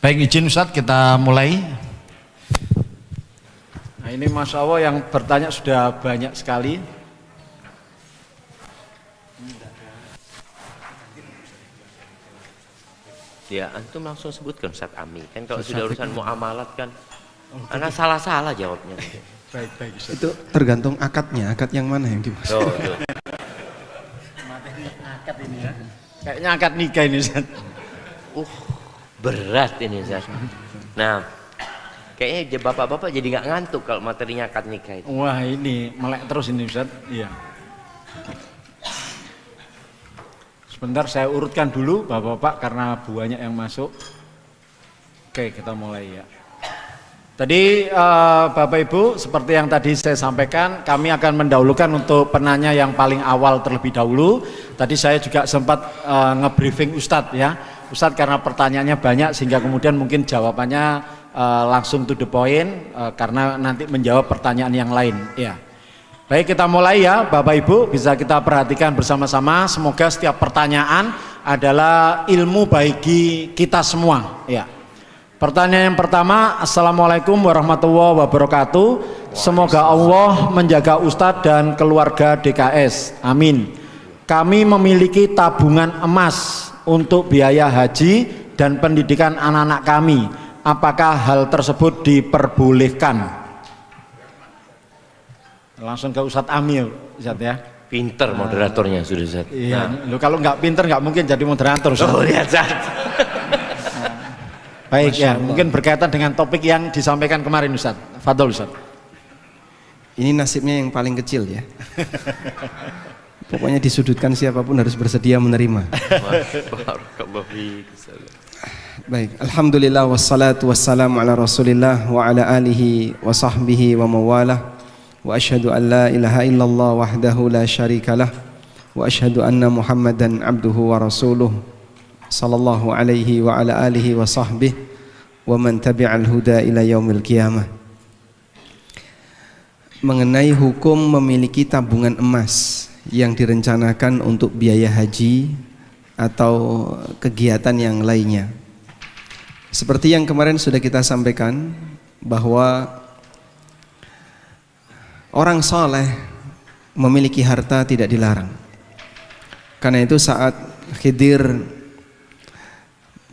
Baik, izin Ustadz kita mulai. Nah, ini Masya Allah yang bertanya sudah banyak sekali. Ya, antum langsung sebutkan Ustaz Ami. Kan kalau sudah urusan muamalat kan, anak salah-salah jawabnya. Baik Ustadz. Itu tergantung akadnya, akad yang mana yang dimaksud. Tuh. Akad ini ya. Kayaknya akad nikah ini Ustadz. Berat ini Ustaz. Nah, kayaknya bapak-bapak jadi nggak ngantuk kalau materinya akad nikah itu. Wah, ini melek terus ini Ustadz. Iya. Sebentar saya urutkan dulu bapak-bapak karena banyak yang masuk. Oke, kita mulai ya. Tadi Bapak Ibu seperti yang tadi saya sampaikan, kami akan mendahulukan untuk penanya yang paling awal terlebih dahulu. Tadi saya juga sempat ngebriefing Ustadz ya. Ustadz karena pertanyaannya banyak sehingga kemudian mungkin jawabannya langsung to the point karena nanti menjawab pertanyaan yang lain ya. Baik, kita mulai ya Bapak Ibu, bisa kita perhatikan bersama-sama. Semoga setiap pertanyaan adalah ilmu bagi kita semua ya. Pertanyaan yang pertama, Assalamualaikum warahmatullahi wabarakatuh. Semoga Allah menjaga Ustadz dan keluarga DKS, amin. Kami memiliki tabungan emas untuk biaya haji dan pendidikan anak-anak kami. Apakah hal tersebut diperbolehkan? Langsung ke Ustadz Ami Ustadz ya. Pinter moderatornya sudah Ustaz. Iya, kalau nggak pinter nggak mungkin jadi moderator Ustadz. Oh lihat Ustaz. Baik ya, mungkin berkaitan dengan topik yang disampaikan kemarin Ustadz. Fadol Ustadz. Ini nasibnya yang paling kecil ya. Pokoknya disudutkan siapapun harus bersedia menerima. Baik, alhamdulillah wassalatu wassalamu ala Rasulillah wa ala alihi wa sahbihi wa mawalah. Wa asyhadu an la ilaha illallah wahdahu la syarikalah wa asyhadu anna Muhammadan abduhu wa rasuluh sallallahu alaihi wa ala alihi wa sahbihi wa man tabi'al huda ila yaumil qiyamah. Mengenai hukum memiliki tabungan emas yang direncanakan untuk biaya haji atau kegiatan yang lainnya. Seperti yang kemarin sudah kita sampaikan bahwa orang soleh memiliki harta tidak dilarang. Karena itu saat Khidir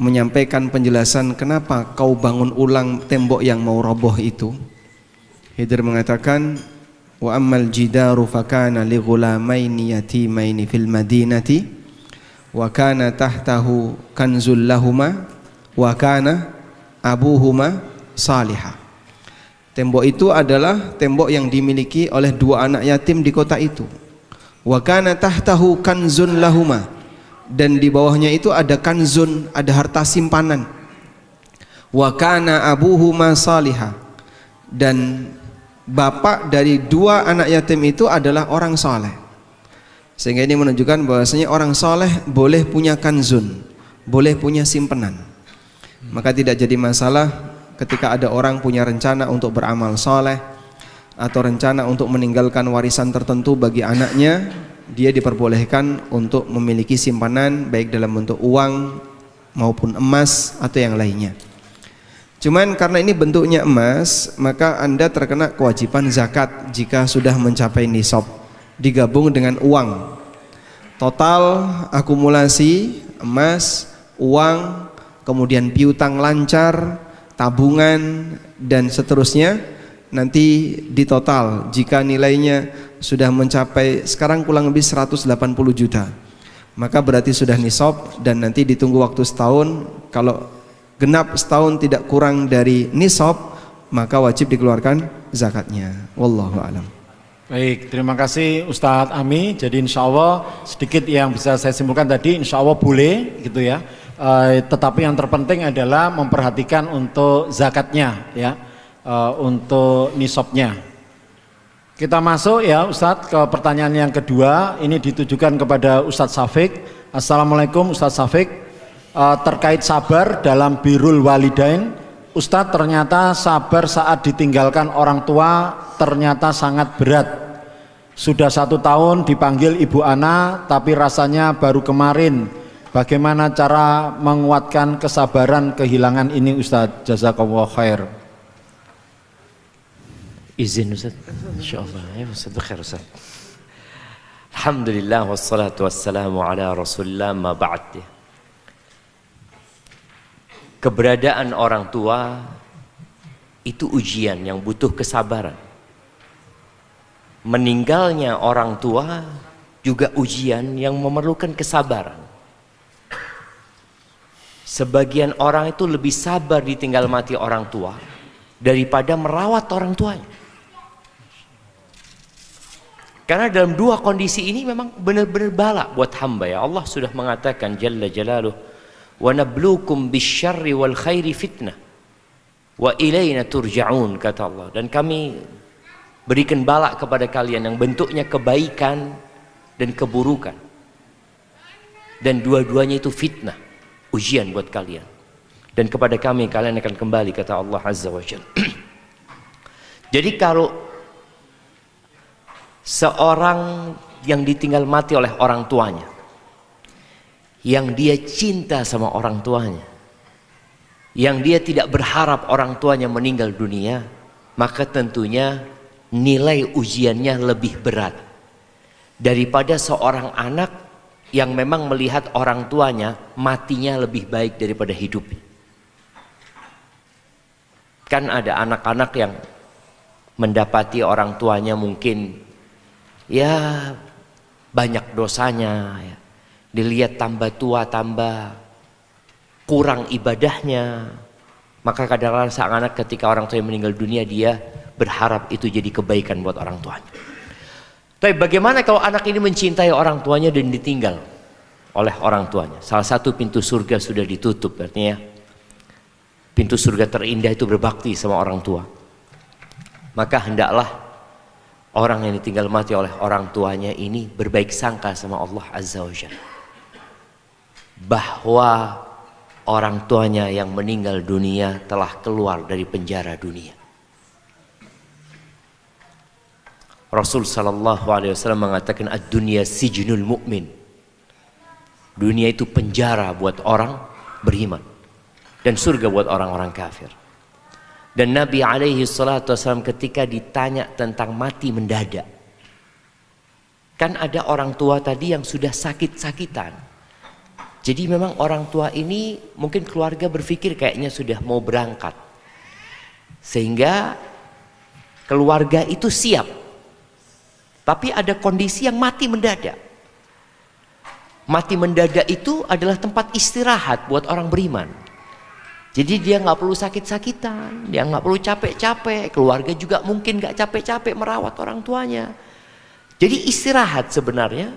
menyampaikan penjelasan kenapa kau bangun ulang tembok yang mau roboh itu, Khidir mengatakan, wa ammal jidaru fakana li ghulamaini yatimaini fil madinati wa kana tahtahu kanzul lahuma wa kana abuhuma salihah. Tembok itu adalah tembok yang dimiliki oleh dua anak yatim di kota itu. Wa kana tahtahu kanzun lahuma, dan di bawahnya itu ada kanzun, ada harta simpanan. Wa kana abuhuma salihah, dan bapak dari dua anak yatim itu adalah orang saleh. Sehingga ini menunjukkan bahwasanya orang saleh boleh punya kanzun, boleh punya simpanan. Maka tidak jadi masalah ketika ada orang punya rencana untuk beramal soleh atau rencana untuk meninggalkan warisan tertentu bagi anaknya, dia diperbolehkan untuk memiliki simpanan baik dalam bentuk uang maupun emas atau yang lainnya. Cuman karena ini bentuknya emas, maka Anda terkena kewajiban zakat jika sudah mencapai nisab, digabung dengan uang. Total akumulasi emas, uang, kemudian piutang lancar, tabungan dan seterusnya, nanti ditotal jika nilainya sudah mencapai sekarang kurang lebih 180 juta, maka berarti sudah nisab, dan nanti ditunggu waktu setahun. Kalau genap setahun tidak kurang dari nisab, maka wajib dikeluarkan zakatnya. Wallahu a'lam. Baik, terima kasih Ustadz Ami. Jadi insya Allah sedikit yang bisa saya simpulkan tadi, insya Allah boleh gitu ya. Tetapi yang terpenting adalah memperhatikan untuk zakatnya ya, untuk nisabnya. Kita masuk ya Ustadz ke pertanyaan yang kedua. Ini ditujukan kepada Ustadz Syafiq. Assalamualaikum Ustadz Syafiq. Terkait sabar dalam birrul walidain, Ustadz, ternyata sabar saat ditinggalkan orang tua ternyata sangat berat. Sudah 1 tahun dipanggil ibu ana, tapi rasanya baru kemarin Bagaimana cara menguatkan kesabaran kehilangan ini Ustadz? Jazakallah khair. Izin Ustaz. Insyaallah. Ya Ustaz, khair Ustaz. Alhamdulillah wassalatu wassalamu ala Rasulillah ma ba'd. Keberadaan orang tua itu ujian yang butuh kesabaran. Meninggalnya orang tua juga ujian yang memerlukan kesabaran. Sebagian orang itu lebih sabar ditinggal mati orang tua daripada merawat orang tuanya. Karena dalam dua kondisi ini memang benar-benar bala buat hamba ya. Allah sudah mengatakan Jalla Jalaluh, wa nabluukum bisyarri wal khairi fitnah wa ilaina turja'un, kata Allah. Dan kami berikan bala kepada kalian yang bentuknya kebaikan dan keburukan. Dan dua-duanya itu fitnah, ujian buat kalian. Dan kepada kami kalian akan kembali, kata Allah Azza wa Jalla. Jadi kalau seorang yang ditinggal mati oleh orang tuanya, yang dia cinta sama orang tuanya, yang dia tidak berharap orang tuanya meninggal dunia, maka tentunya nilai ujiannya lebih berat daripada seorang anak yang memang melihat orang tuanya matinya lebih baik daripada hidupnya. Kan ada anak-anak yang mendapati orang tuanya mungkin ya banyak dosanya ya. Dilihat tambah tua tambah kurang ibadahnya, maka kadang-kadang sang anak ketika orang tua meninggal dunia dia berharap itu jadi kebaikan buat orang tuanya. Tapi bagaimana kalau anak ini mencintai orang tuanya dan ditinggal oleh orang tuanya? Salah satu pintu surga sudah ditutup, artinya pintu surga terindah itu berbakti sama orang tua. Maka hendaklah orang yang ditinggal mati oleh orang tuanya ini berbaik sangka sama Allah Azza wa Jalla, bahwa orang tuanya yang meninggal dunia telah keluar dari penjara dunia. Rasul sallallahu alaihi wasallam mengatakan ad-dunya sijnul mu'min. Dunia itu penjara buat orang beriman dan surga buat orang-orang kafir. Dan Nabi alaihi salatu wasallam ketika ditanya tentang mati mendadak, kan ada orang tua tadi yang sudah sakit-sakitan. Jadi memang orang tua ini mungkin keluarga berpikir kayaknya sudah mau berangkat, sehingga keluarga itu siap. Tapi ada kondisi yang mati mendadak. Mati mendadak itu adalah tempat istirahat buat orang beriman. Jadi dia nggak perlu sakit-sakitan, dia nggak perlu capek-capek, keluarga juga mungkin nggak capek-capek merawat orang tuanya. Jadi istirahat sebenarnya.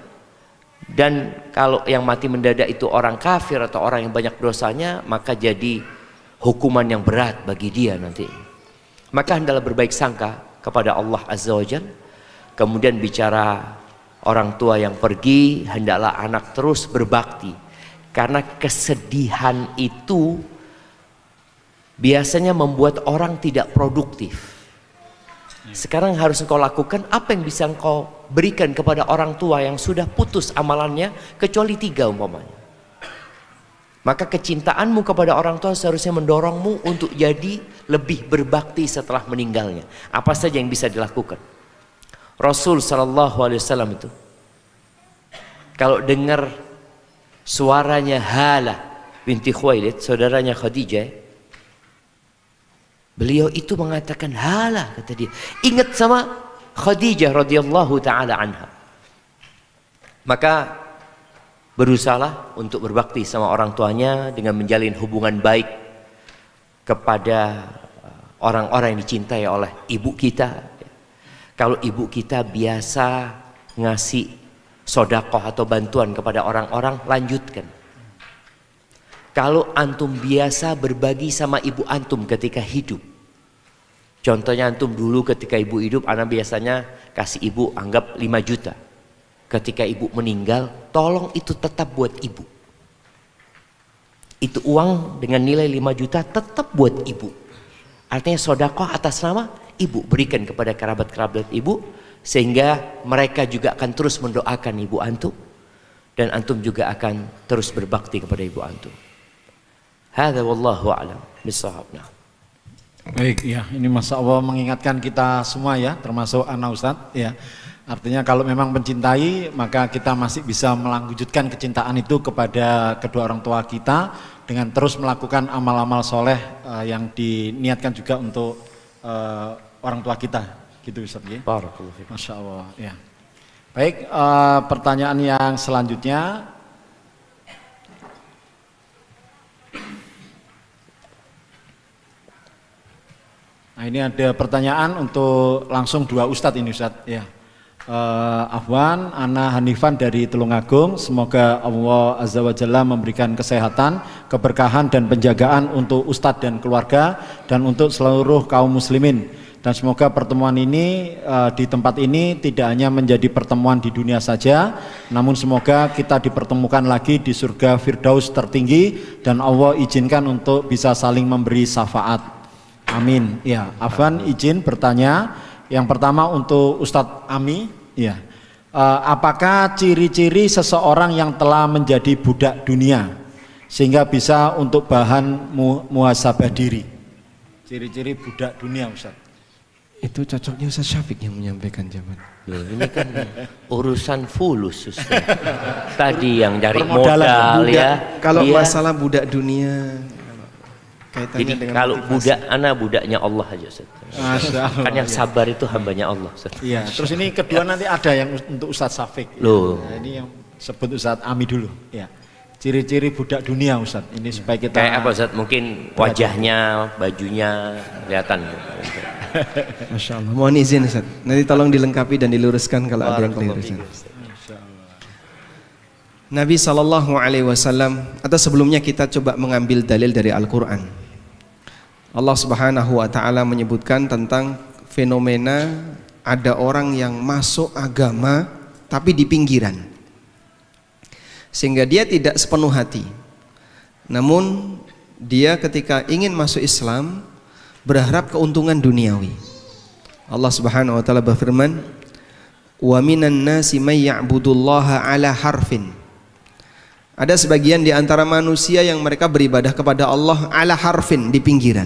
Dan kalau yang mati mendadak itu orang kafir atau orang yang banyak dosanya, maka jadi hukuman yang berat bagi dia nanti. Maka hendaklah berbaik sangka kepada Allah Azza wa Jalla. Kemudian bicara orang tua yang pergi, hendaklah anak terus berbakti. Karena kesedihan itu biasanya membuat orang tidak produktif. Sekarang harus engkau lakukan apa yang bisa engkau berikan kepada orang tua yang sudah putus amalannya, kecuali 3 umpamanya. Maka kecintaanmu kepada orang tua seharusnya mendorongmu untuk jadi lebih berbakti setelah meninggalnya. Apa saja yang bisa dilakukan? Rasul sallallahu alaihi wasallam itu kalau dengar suaranya Halah binti Khuwailid, saudaranya Khadijah, beliau itu mengatakan, Halah, kata dia, ingat sama Khadijah radhiyallahu taala anha. Maka berusahalah untuk berbakti sama orang tuanya dengan menjalin hubungan baik kepada orang-orang yang dicintai oleh ibu kita. Kalau ibu kita biasa ngasih sodakoh atau bantuan kepada orang-orang, lanjutkan. Kalau antum biasa berbagi sama ibu antum ketika hidup, contohnya antum dulu ketika ibu hidup, anak biasanya kasih ibu anggap 5 juta. Ketika ibu meninggal, tolong itu tetap buat ibu. Itu uang dengan nilai 5 juta tetap buat ibu. Artinya sodakoh atas nama ibu, berikan kepada kerabat-kerabat ibu, sehingga mereka juga akan terus mendoakan ibu antum. dan antum juga akan terus berbakti kepada ibu antum. Hadza wallahu a'lam bissawab. Baik, ya, ini Masya Allah mengingatkan kita semua ya, termasuk anak Ustadz ya. Artinya kalau memang mencintai, maka kita masih bisa melanjutkan kecintaan itu kepada kedua orang tua kita dengan terus melakukan amal-amal soleh yang diniatkan juga untuk orang tua kita, gitu Ustadz ya. Barakallahu fiik. Masya Allah ya. Baik, pertanyaan yang selanjutnya. Nah, ini ada pertanyaan untuk langsung dua Ustadz ini Ustadz ya. Afwan, Ana Hanifan dari Tulungagung. Semoga Allah Azza wa Jalla memberikan kesehatan, keberkahan dan penjagaan untuk Ustadz dan keluarga dan untuk seluruh kaum muslimin. Dan semoga pertemuan ini di tempat ini tidak hanya menjadi pertemuan di dunia saja, namun semoga kita dipertemukan lagi di surga Firdaus tertinggi dan Allah izinkan untuk bisa saling memberi syafaat. Amin. Ya, Afwan izin bertanya. Yang pertama untuk Ustadz Ami, ya. Apakah ciri-ciri seseorang yang telah menjadi budak dunia sehingga bisa untuk bahan muhasabah diri? Ciri-ciri budak dunia, Ustadz. Itu cocoknya Ustaz Syafiq yang menyampaikan jawaban. Loh, ini kan urusan fulus Ustaz. Tadi yang dari Permodalan. modal ya. Kalau dia, masalah budak dunia, kaitannya jadi dengan kalau motivasi. budak anak budaknya Allah aja Ustaz. Masya Allah. Kan yang sabar itu hambanya Allah Ustaz. Iya, terus ini kedua nanti ada yang untuk Ustadz Syafiq. Loh. Nah, ini yang sebut Ustadz Ami dulu. Ya. Ciri-ciri budak dunia Ustadz. Ini supaya kita. Kayak apa Ustaz? Mungkin wajahnya, bajunya kelihatan. Masya Allah. Mohon izin Ustaz. Nanti tolong dilengkapi dan diluruskan kalau ada yang keliru. Nabi SAW, atau sebelumnya kita coba mengambil dalil dari Al-Quran. Allah Subhanahu wa Ta'ala menyebutkan tentang fenomena ada orang yang masuk agama tapi di pinggiran, sehingga dia tidak sepenuh hati. Namun dia ketika ingin masuk Islam berharap keuntungan duniawi. Allah Subhanahu wa Ta'ala berfirman, "Wa minan nasi may ya'budullaha ala harfin." Ada sebagian di antara manusia yang mereka beribadah kepada Allah ala harfin, di pinggiran.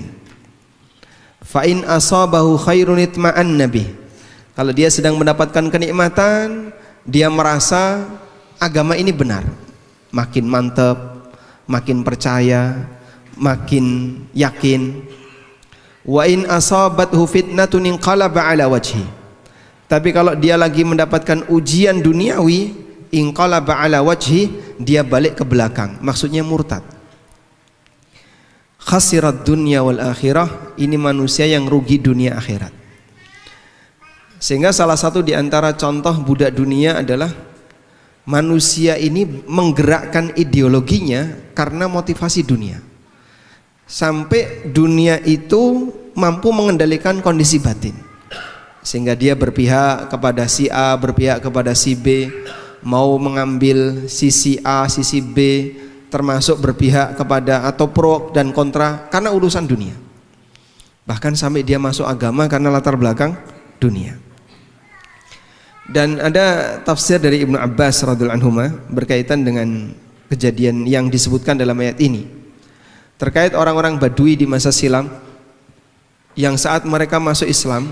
Fa in asabahu khairun itma'anna bih. Kalau dia sedang mendapatkan kenikmatan, dia merasa agama ini benar. Makin mantap, makin percaya, makin yakin. Wa in asabathu fitnatun inqalaba ala wajhi. Tapi kalau dia lagi mendapatkan ujian duniawi, inqalaba ala wajhi, dia balik ke belakang, maksudnya murtad. Khasirat dunya wal akhirah, ini manusia yang rugi dunia akhirat. Sehingga salah satu di antara contoh budak dunia adalah manusia ini menggerakkan ideologinya karena motivasi dunia. Sampai dunia itu mampu mengendalikan kondisi batin, sehingga dia berpihak kepada si A, berpihak kepada si B, mau mengambil sisi A, sisi B, termasuk berpihak kepada atau pro dan kontra karena urusan dunia. Bahkan sampai dia masuk agama karena latar belakang dunia. Dan ada tafsir dari Ibnu Abbas radhiyallahu anhu berkaitan dengan kejadian yang disebutkan dalam ayat ini, terkait orang-orang Badui di masa silam yang saat mereka masuk Islam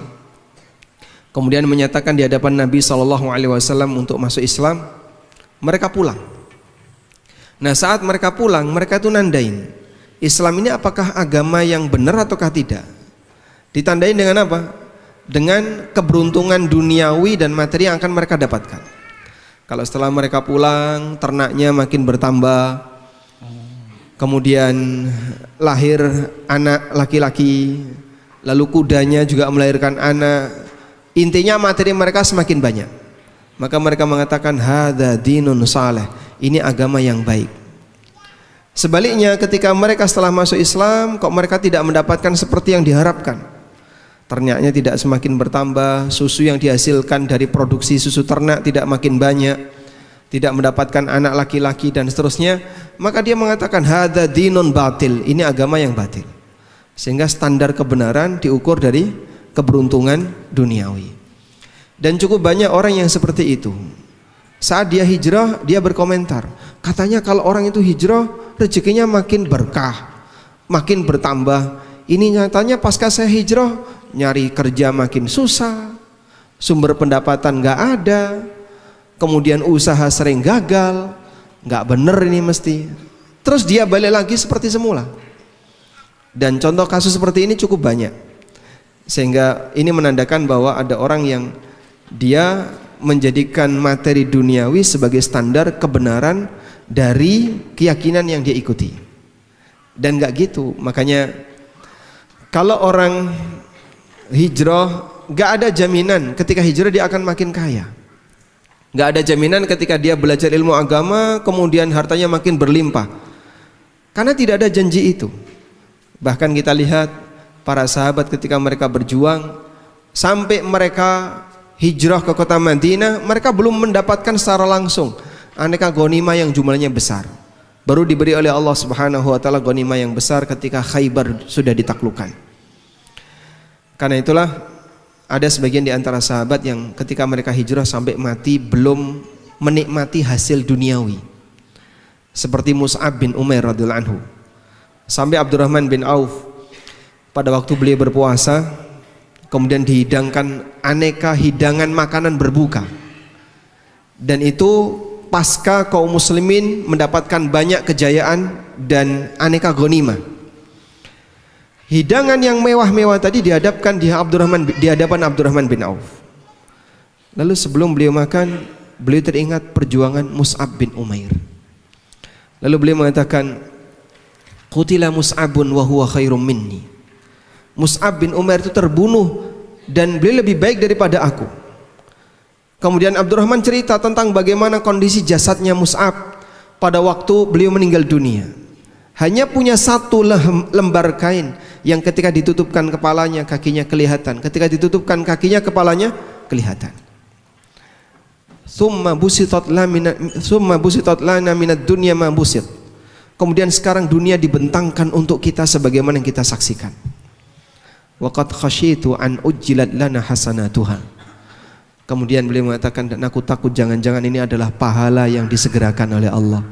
kemudian menyatakan di hadapan Nabi SAW untuk masuk Islam, mereka pulang. Nah, saat mereka pulang, mereka itu nandain Islam ini apakah agama yang benar ataukah tidak. Ditandain dengan apa? Dengan keberuntungan duniawi dan materi yang akan mereka dapatkan. Kalau setelah mereka pulang, ternaknya makin bertambah, kemudian lahir anak laki-laki, lalu kudanya juga melahirkan anak. Intinya materi mereka semakin banyak. Maka mereka mengatakan hadza dinun saleh, ini agama yang baik. Sebaliknya ketika mereka setelah masuk Islam, kok mereka tidak mendapatkan seperti yang diharapkan. Ternaknya tidak semakin bertambah, susu yang dihasilkan dari produksi susu ternak tidak makin banyak, tidak mendapatkan anak laki-laki dan seterusnya. Maka dia mengatakan hadza dinun batil, ini agama yang batil. Sehingga standar kebenaran diukur dari keberuntungan duniawi. Dan cukup banyak orang yang seperti itu. Saat dia hijrah, dia berkomentar, katanya kalau orang itu hijrah rezekinya makin berkah, makin bertambah. Ini nyatanya pasca saya hijrah, nyari kerja makin susah, sumber pendapatan nggak ada, kemudian usaha sering gagal, nggak bener ini mesti. Terus dia balik lagi seperti semula. Dan contoh kasus seperti ini cukup banyak. Sehingga ini menandakan bahwa ada orang yang dia menjadikan materi duniawi sebagai standar kebenaran dari keyakinan yang dia ikuti. Dan nggak gitu. Makanya kalau orang hijrah, nggak ada jaminan ketika hijrah dia akan makin kaya. Nggak ada jaminan ketika dia belajar ilmu agama kemudian hartanya makin berlimpah. Karena tidak ada janji itu. Bahkan kita lihat para sahabat ketika mereka berjuang sampai mereka hijrah ke kota Madinah, mereka belum mendapatkan secara langsung aneka ghanimah yang jumlahnya besar. Baru diberi oleh Allah Subhanahu wa taala ghanimah yang besar ketika Khaybar sudah ditaklukkan. Karena itulah ada sebagian di antara sahabat yang ketika mereka hijrah sampai mati belum menikmati hasil duniawi. Seperti Mus'ab bin Umair radhiyallahu anhu. Sampai Abdurrahman bin Auf pada waktu beliau berpuasa kemudian dihidangkan aneka hidangan makanan berbuka. Dan itu pasca kaum muslimin mendapatkan banyak kejayaan dan aneka ghanimah. Hidangan yang mewah-mewah tadi dihadapkan di hadapan Abdurrahman bin Auf. Lalu sebelum beliau makan, beliau teringat perjuangan Mus'ab bin Umair. Lalu beliau mengatakan, "Qutila Mus'abun wa huwa khairum minni." Mus'ab bin Umair itu terbunuh dan beliau lebih baik daripada aku. Kemudian Abdurrahman cerita tentang bagaimana kondisi jasadnya Mus'ab pada waktu beliau meninggal dunia. Hanya punya satu lembar kain yang ketika ditutupkan kepalanya, kakinya kelihatan. Ketika ditutupkan kakinya, kepalanya kelihatan. Summa busitat lana minad dunya ma busit. Kemudian sekarang dunia dibentangkan untuk kita sebagaimana yang kita saksikan. Waqad khasyitu an ujjilat lana hasanatuha. Kemudian beliau mengatakan, dan aku takut jangan-jangan ini adalah pahala yang disegerakan oleh Allah.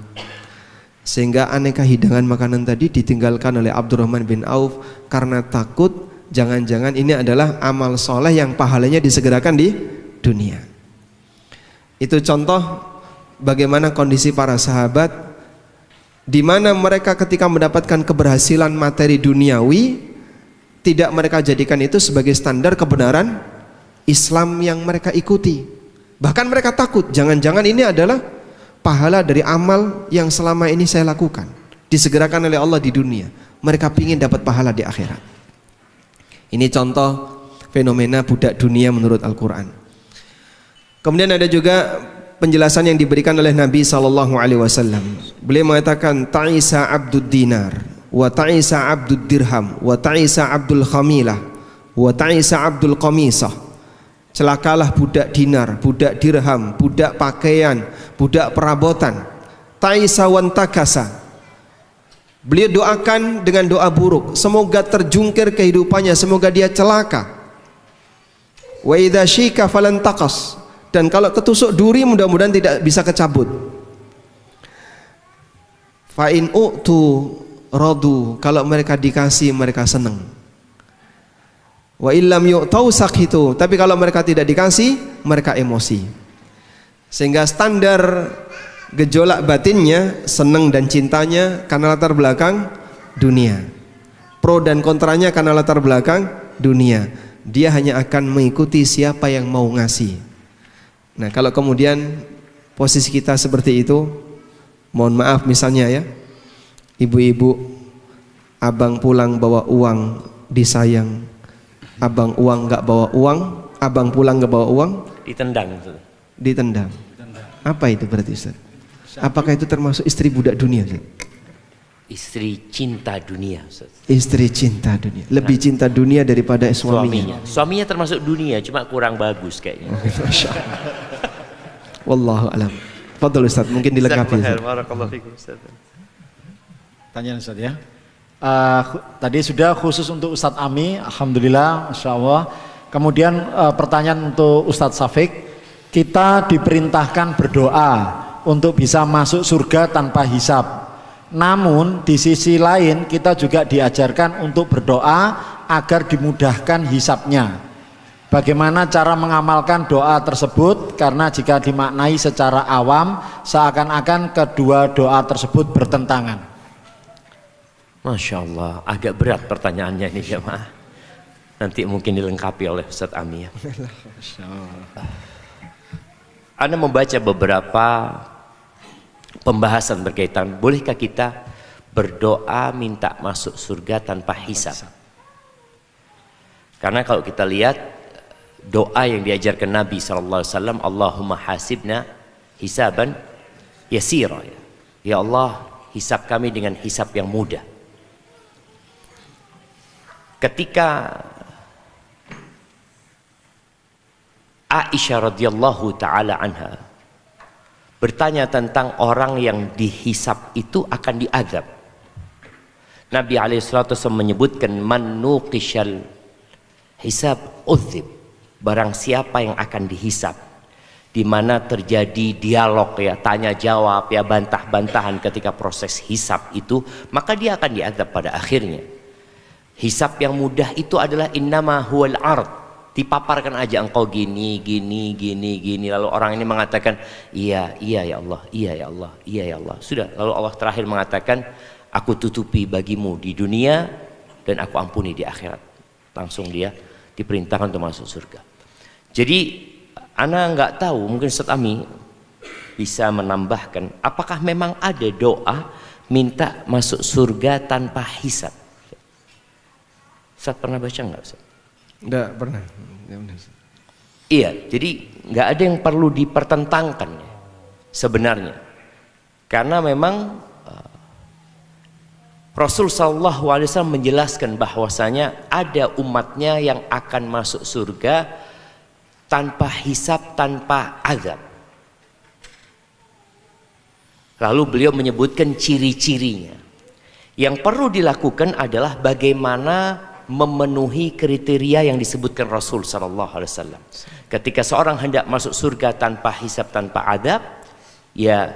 Sehingga aneka hidangan makanan tadi ditinggalkan oleh Abdurrahman bin Auf karena takut jangan-jangan ini adalah amal soleh yang pahalanya disegerakan di dunia. Itu contoh bagaimana kondisi para sahabat, di mana mereka ketika mendapatkan keberhasilan materi duniawi tidak mereka jadikan itu sebagai standar kebenaran Islam yang mereka ikuti. Bahkan mereka takut jangan-jangan ini adalah pahala dari amal yang selama ini saya lakukan, disegerakan oleh Allah di dunia. Mereka ingin dapat pahala di akhirat. Ini contoh fenomena budak dunia menurut Al-Quran. Kemudian ada juga penjelasan yang diberikan oleh Nabi SAW. Beliau mengatakan, ta'isa abdud dinar, wa ta'isa abdud dirham, wa ta'isa abdul khamilah, wa ta'isa abdul qamisah. Celakalah budak dinar, budak dirham, budak pakaian, budak perabotan. Ta'isa wan takasa. Beliau doakan dengan doa buruk, semoga terjungkir kehidupannya, semoga dia celaka. Wa idza syika falan taqas. Dan kalau ketusuk duri mudah-mudahan tidak bisa kecabut. Fa in u'tu radu, kalau mereka dikasih mereka senang. Wa illam yu'tau sakhitu, tapi kalau mereka tidak dikasih mereka emosi. Sehingga standar gejolak batinnya senang dan cintanya karena latar belakang dunia, pro dan kontranya karena latar belakang dunia. Dia hanya akan mengikuti siapa yang mau ngasih. Nah, kalau kemudian posisi kita seperti itu, mohon maaf misalnya ya, ibu-ibu, abang pulang bawa uang disayang, abang uang nggak bawa uang, abang pulang nggak bawa uang, ditendang. Ditendang. Apa itu berarti Ustaz? Apakah itu termasuk istri budak dunia Ustaz? Istri cinta dunia Ustaz. Istri cinta dunia, lebih cinta dunia daripada suaminya. Suaminya termasuk dunia, cuma kurang bagus kayaknya. Masya Allah. Wallahu alam. Fadhal Ustaz, mungkin dilengkapi. Ustaz. Tanya Ustaz ya. Tadi sudah khusus untuk Ustadz Ami, alhamdulillah, masya Allah. Kemudian pertanyaan untuk Ustadz Safik, kita diperintahkan berdoa untuk bisa masuk surga tanpa hisab. Namun di sisi lain kita juga diajarkan untuk berdoa agar dimudahkan hisabnya. Bagaimana cara mengamalkan doa tersebut? Karena jika dimaknai secara awam, seakan-akan kedua doa tersebut bertentangan. Masya Allah, agak berat pertanyaannya ini jemaah. Nanti mungkin dilengkapi oleh Ustadz Ami ya. Anda membaca beberapa pembahasan berkaitan, bolehkah kita berdoa minta masuk surga tanpa hisab? Karena kalau kita lihat doa yang diajarkan Nabi SAW, Allahumma hasibna hisaban yasira, ya Allah hisab kami dengan hisab yang mudah. Ketika Aisyah radhiyallahu taala anha bertanya tentang orang yang dihisab itu akan diazab, Nabi alaihissalatu menyebutkan man nuqishal hisab udzib, barang siapa yang akan dihisab, di mana terjadi dialog ya, tanya jawab ya, bantah-bantahan ketika proses hisab itu, maka dia akan diazab pada akhirnya. Hisab yang mudah itu adalah innama huwal ard, dipaparkan aja engkau gini, lalu orang ini mengatakan iya ya Allah, iya ya Allah, iya ya Allah, sudah, lalu Allah terakhir mengatakan aku tutupi bagimu di dunia dan aku ampuni di akhirat, langsung dia diperintahkan untuk masuk surga. Jadi ana nggak tahu, mungkin Ustaz Ami bisa menambahkan, apakah memang ada doa minta masuk surga tanpa hisab? Ustaz pernah baca nggak Ustaz? Nggak pernah. Iya, jadi nggak ada yang perlu dipertentangkan ya, sebenarnya, karena memang Rasul Shallallahu Alaihi Wasallam menjelaskan bahwasanya ada umatnya yang akan masuk surga tanpa hisab, tanpa azab. Lalu beliau menyebutkan ciri-cirinya. Yang perlu dilakukan adalah bagaimana memenuhi kriteria yang disebutkan Rasul Sallallahu Alaihi Wasallam. Ketika seorang hendak masuk surga tanpa hisab, tanpa adab, ya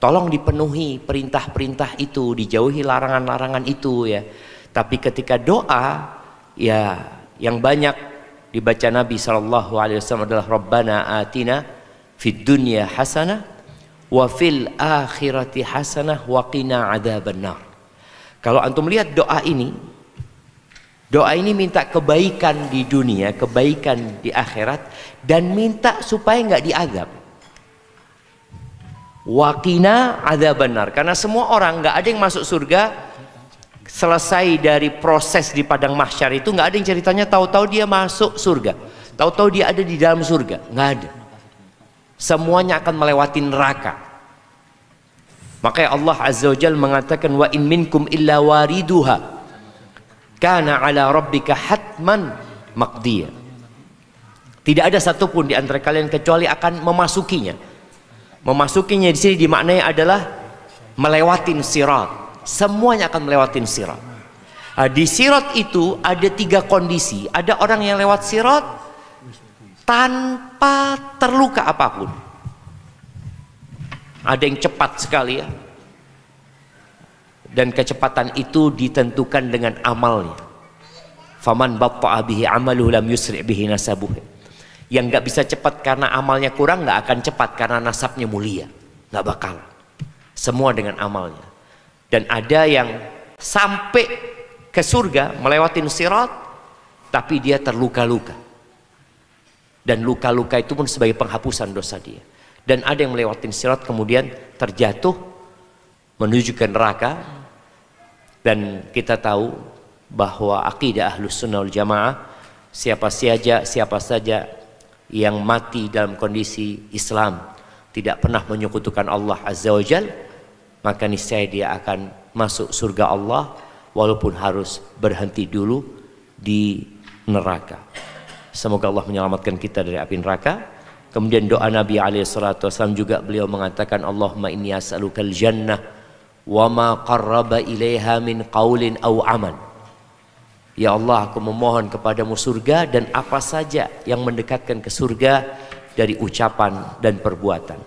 tolong dipenuhi perintah-perintah itu, dijauhi larangan-larangan itu ya. Tapi ketika doa, ya yang banyak dibaca Nabi Sallallahu Alaihi Wasallam adalah Rabbana atina fid dunya hasanah wa fil akhirati hasanah wa qina adzabannar. Kalau antum lihat doa ini minta kebaikan di dunia, kebaikan di akhirat, dan minta supaya nggak diazab. Waqina adzabannar, karena semua orang, nggak ada yang masuk surga selesai dari proses di padang mahsyar itu, nggak ada yang ceritanya tahu-tahu dia masuk surga, tahu-tahu dia ada di dalam surga, nggak ada. Semuanya akan melewati neraka. Makanya Allah Azza wa Jalla mengatakan wa in minkum illa wariduha kana ala rabbika hatman maqdiya. Tidak ada satupun di antara kalian kecuali akan memasukinya. Memasukinya di sini dimaknai adalah melewatin sirat. Semuanya akan melewatin sirat. Di sirat itu ada 3 kondisi. Ada orang yang lewat sirat tanpa terluka apapun. Ada yang cepat sekali ya. Dan kecepatan itu ditentukan dengan amalnya. Faman batta'a bihi amaluhu lam yusri' bihi nasabuh. Yang nggak bisa cepat karena amalnya kurang, nggak akan cepat karena nasabnya mulia, nggak bakal. Semua dengan amalnya. Dan ada yang sampai ke surga melewati sirat, tapi dia terluka-luka. Dan luka-luka itu pun sebagai penghapusan dosa dia. Dan ada yang melewati sirat kemudian terjatuh menuju ke neraka. Dan kita tahu bahwa akidah Ahlus Sunnah wal Jamaah, siapa saja yang mati dalam kondisi Islam, tidak pernah menyekutukan Allah Azza wa Jalla, maka niscaya dia akan masuk surga Allah walaupun harus berhenti dulu di neraka. Semoga Allah menyelamatkan kita dari api neraka. Kemudian doa Nabi SAW juga, beliau mengatakan Allahumma inni as'alukal jannah wa ma qarraba ilaiha min qaulin aw aman. Ya Allah, aku memohon kepadamu surga dan apa saja yang mendekatkan ke surga dari ucapan dan perbuatan.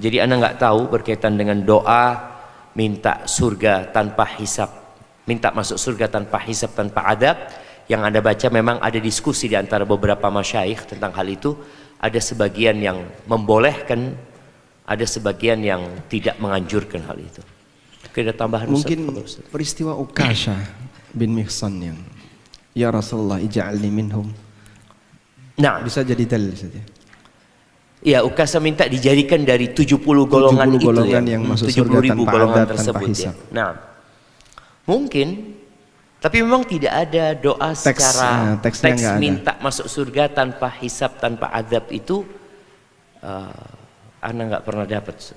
Jadi Anda nggak tahu berkaitan dengan doa minta surga tanpa hisab, minta masuk surga tanpa hisab, tanpa adab. Yang Anda baca memang ada diskusi di antara beberapa masyayikh tentang hal itu. Ada sebagian yang membolehkan, ada sebagian yang tidak menganjurkan hal itu. Oke, ada tambahan Mungkin Ustaz? peristiwa Ukasha bin Mihsan yang ya Rasulullah ij'alni minhum. Nah, Bisa jadi dalil saja. ya, Ukasha minta dijadikan dari 70 golongan 70 itu golongan ya. yang masuk 70 surga ribu tanpa golongan adab, tersebut tanpa ya. hisab. Nah, mungkin, tapi memang tidak ada doa secara teksnya teks nggak ada. minta masuk surga tanpa hisab, tanpa adab itu Anda nggak pernah dapat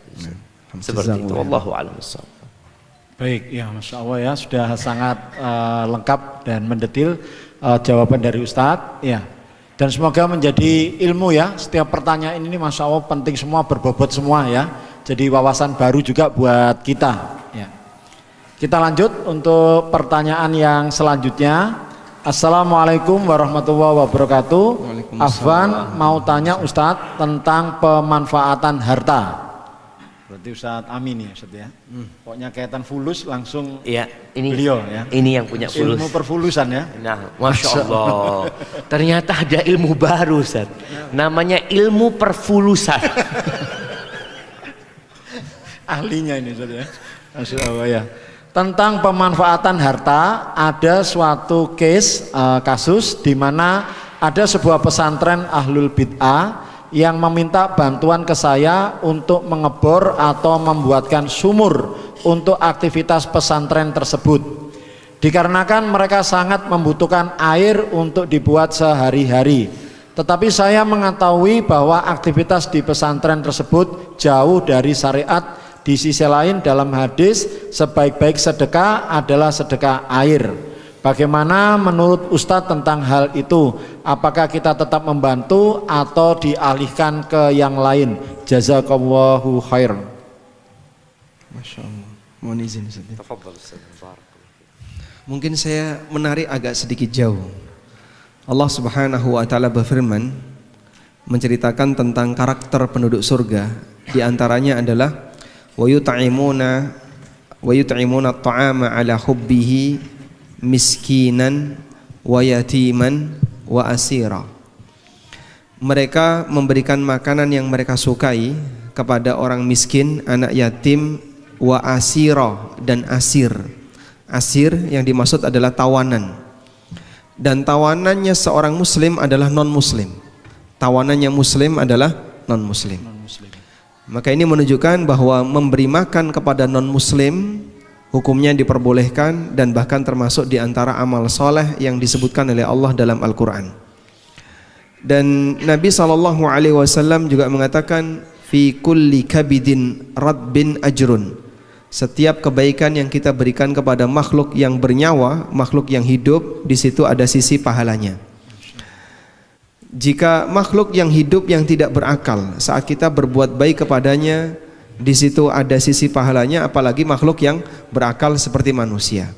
seperti itu. Wallahu a'lam bishawab. Baik, ya Masya Allah ya, sudah sangat lengkap dan mendetil jawaban dari Ustadz ya. Dan semoga menjadi ilmu ya, setiap pertanyaan ini Masya Allah penting semua, berbobot semua ya. Jadi wawasan baru juga buat kita ya. Kita lanjut untuk pertanyaan yang selanjutnya. Assalamualaikum warahmatullahi wabarakatuh. Afwan mau tanya Ustadz tentang pemanfaatan harta. Berarti Ustadz Amin ya Ustadz ya. Pokoknya kaitan fulus langsung Ya, ini beliau ya. Ini yang punya fulus. Ilmu perfulusan ya. Nah, Masya Allah. Ternyata ada ilmu baru, Ustaz. Namanya ilmu perfulusan. Ahlinya ini Ustadz ya. Masya Allah ya. Tentang pemanfaatan harta, ada suatu kasus di mana ada sebuah pesantren ahlul bid'ah yang meminta bantuan ke saya untuk mengebor atau membuatkan sumur untuk aktivitas pesantren tersebut. Dikarenakan mereka sangat membutuhkan air untuk dibuat sehari-hari. Tetapi saya mengetahui bahwa aktivitas di pesantren tersebut jauh dari syariat. Di sisi lain dalam hadis sebaik-baik sedekah adalah sedekah air. Bagaimana menurut Ustadz tentang hal itu? Apakah kita tetap membantu atau dialihkan ke yang lain? Jazakallahu khair. Masya Allah. Mohon izin Ustaz. Mungkin saya menarik agak sedikit jauh. Allah Subhanahu wa taala berfirman menceritakan tentang karakter penduduk surga. Di antaranya adalah wa yut'imuna at-ta'ama 'ala hubbihi miskinan wa yatiman wa asira. Mereka memberikan makanan yang mereka sukai kepada orang miskin, anak yatim, wa asira, dan asir. Asir yang dimaksud adalah tawanan. Dan tawanannya seorang muslim adalah non-muslim. Tawanannya muslim adalah non-muslim. Maka ini menunjukkan bahwa memberi makan kepada non-muslim hukumnya diperbolehkan dan bahkan termasuk di antara amal soleh yang disebutkan oleh Allah dalam Al-Quran. Dan Nabi SAW juga mengatakan fi kulli kabidin radbin ajrun. Setiap kebaikan yang kita berikan kepada makhluk yang bernyawa, makhluk yang hidup, di situ ada sisi pahalanya. Jika makhluk yang hidup yang tidak berakal, saat kita berbuat baik kepadanya, di situ ada sisi pahalanya, apalagi makhluk yang berakal seperti manusia.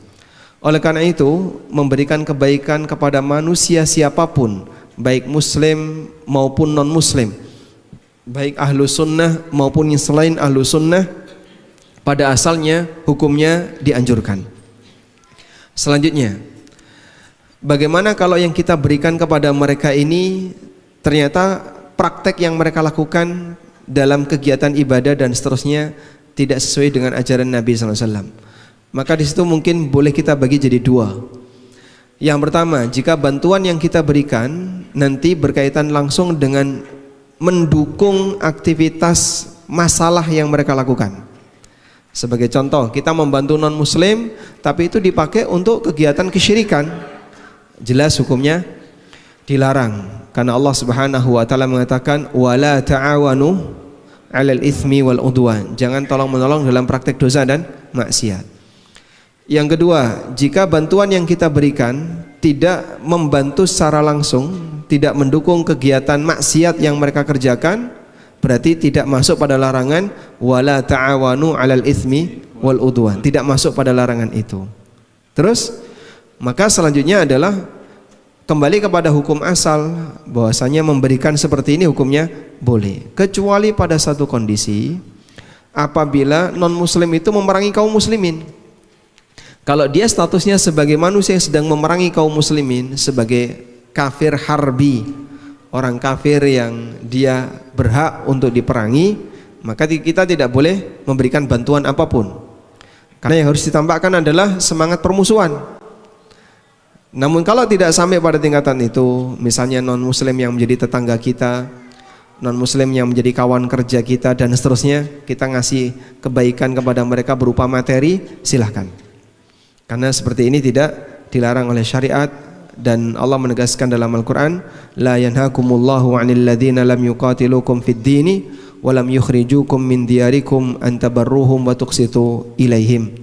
Oleh karena itu, memberikan kebaikan kepada manusia siapapun, baik muslim maupun non muslim, baik ahlu sunnah maupun yang selain ahlu sunnah, pada asalnya hukumnya dianjurkan. Selanjutnya, bagaimana kalau yang kita berikan kepada mereka ini ternyata praktek yang mereka lakukan dalam kegiatan ibadah dan seterusnya tidak sesuai dengan ajaran Nabi SAW? Maka di situ mungkin boleh kita bagi jadi dua. Yang pertama, jika bantuan yang kita berikan nanti berkaitan langsung dengan mendukung aktivitas masalah yang mereka lakukan. Sebagai contoh, kita membantu non-muslim tapi itu dipakai untuk kegiatan kesyirikan, jelas hukumnya dilarang. Karena Allah Subhanahu wa taala mengatakan wala ta'awanu 'alal itsmi wal 'udwan. Jangan tolong-menolong dalam praktek dosa dan maksiat. Yang kedua, jika bantuan yang kita berikan tidak membantu secara langsung, tidak mendukung kegiatan maksiat yang mereka kerjakan, berarti tidak masuk pada larangan wala ta'awanu 'alal itsmi wal 'udwan. Tidak masuk pada larangan itu. Terus, maka selanjutnya adalah kembali kepada hukum asal bahwasanya memberikan seperti ini hukumnya boleh, kecuali pada satu kondisi, apabila non muslim itu memerangi kaum muslimin. Kalau dia statusnya sebagai manusia yang sedang memerangi kaum muslimin, sebagai kafir harbi, orang kafir yang dia berhak untuk diperangi, maka kita tidak boleh memberikan bantuan apapun, karena yang harus ditampakkan adalah semangat permusuhan. Namun kalau tidak sampai pada tingkatan itu, misalnya non muslim yang menjadi tetangga kita, non muslim yang menjadi kawan kerja kita dan seterusnya, kita ngasih kebaikan kepada mereka berupa materi, silahkan. Karena seperti ini tidak dilarang oleh syariat, dan Allah menegaskan dalam Al-Quran, la yanhakumullahu 'anil ladzina lam yuqatilukum fid dini wa lam yukhrijukum min diyarikum an tabarruhum wa tuqsitu ilaihim.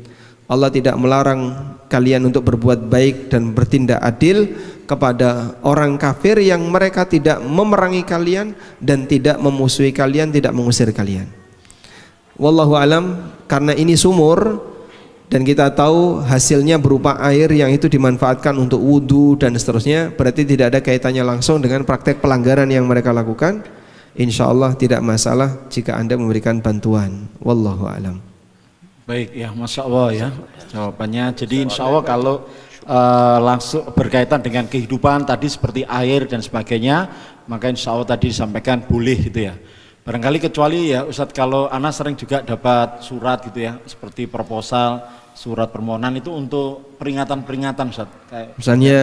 Allah tidak melarang kalian untuk berbuat baik dan bertindak adil kepada orang kafir yang mereka tidak memerangi kalian dan tidak memusuhi kalian, tidak mengusir kalian. Wallahu alam, karena ini sumur dan kita tahu hasilnya berupa air yang itu dimanfaatkan untuk wudhu dan seterusnya, berarti tidak ada kaitannya langsung dengan praktek pelanggaran yang mereka lakukan. Insya Allah tidak masalah jika Anda memberikan bantuan. Wallahu alam. Baik ya, Masya Allah ya jawabannya. Jadi insya Allah kalau langsung berkaitan dengan kehidupan tadi seperti air dan sebagainya, maka insya Allah tadi disampaikan boleh gitu ya. Barangkali kecuali ya Ustadz, kalau Ana sering juga dapat surat gitu ya, seperti proposal, surat permohonan itu untuk peringatan-peringatan Ustadz. Kayak misalnya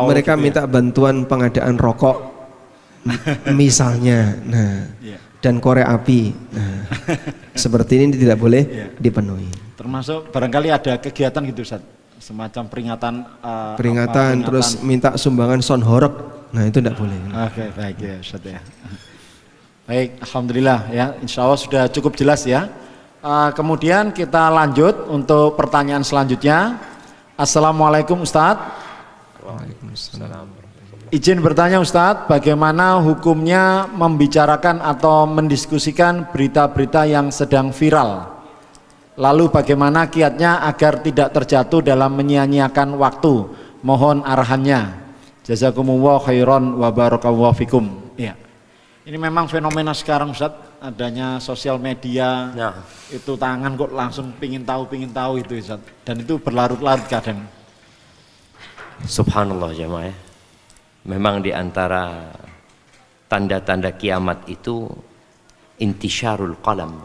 mereka gitu minta bantuan pengadaan rokok misalnya, nah dan korek api, nah, seperti ini tidak boleh dipenuhi. Termasuk barangkali ada kegiatan gitu Ustaz, semacam peringatan, terus minta sumbangan sound horeg, nah itu tidak boleh. Oke, baik ya Ustaz ya. Baik, alhamdulillah ya, insya Allah sudah cukup jelas ya. Kemudian kita lanjut untuk pertanyaan selanjutnya. Assalamualaikum Ustaz. Waalaikumsalam. Izin bertanya Ustadz, bagaimana hukumnya membicarakan atau mendiskusikan berita-berita yang sedang viral? Lalu bagaimana kiatnya agar tidak terjatuh dalam menyia-nyiakan waktu? Mohon arahannya. Jazakumullah khairan wa barakallahu fikum. Ya. Ini memang fenomena sekarang Ustadz, adanya sosial media, itu tangan kok langsung pingin tahu itu Ustadz. Dan itu berlarut-larut kadang. Subhanallah jemaah ya. Memang di antara tanda-tanda kiamat itu intisyarul qalam.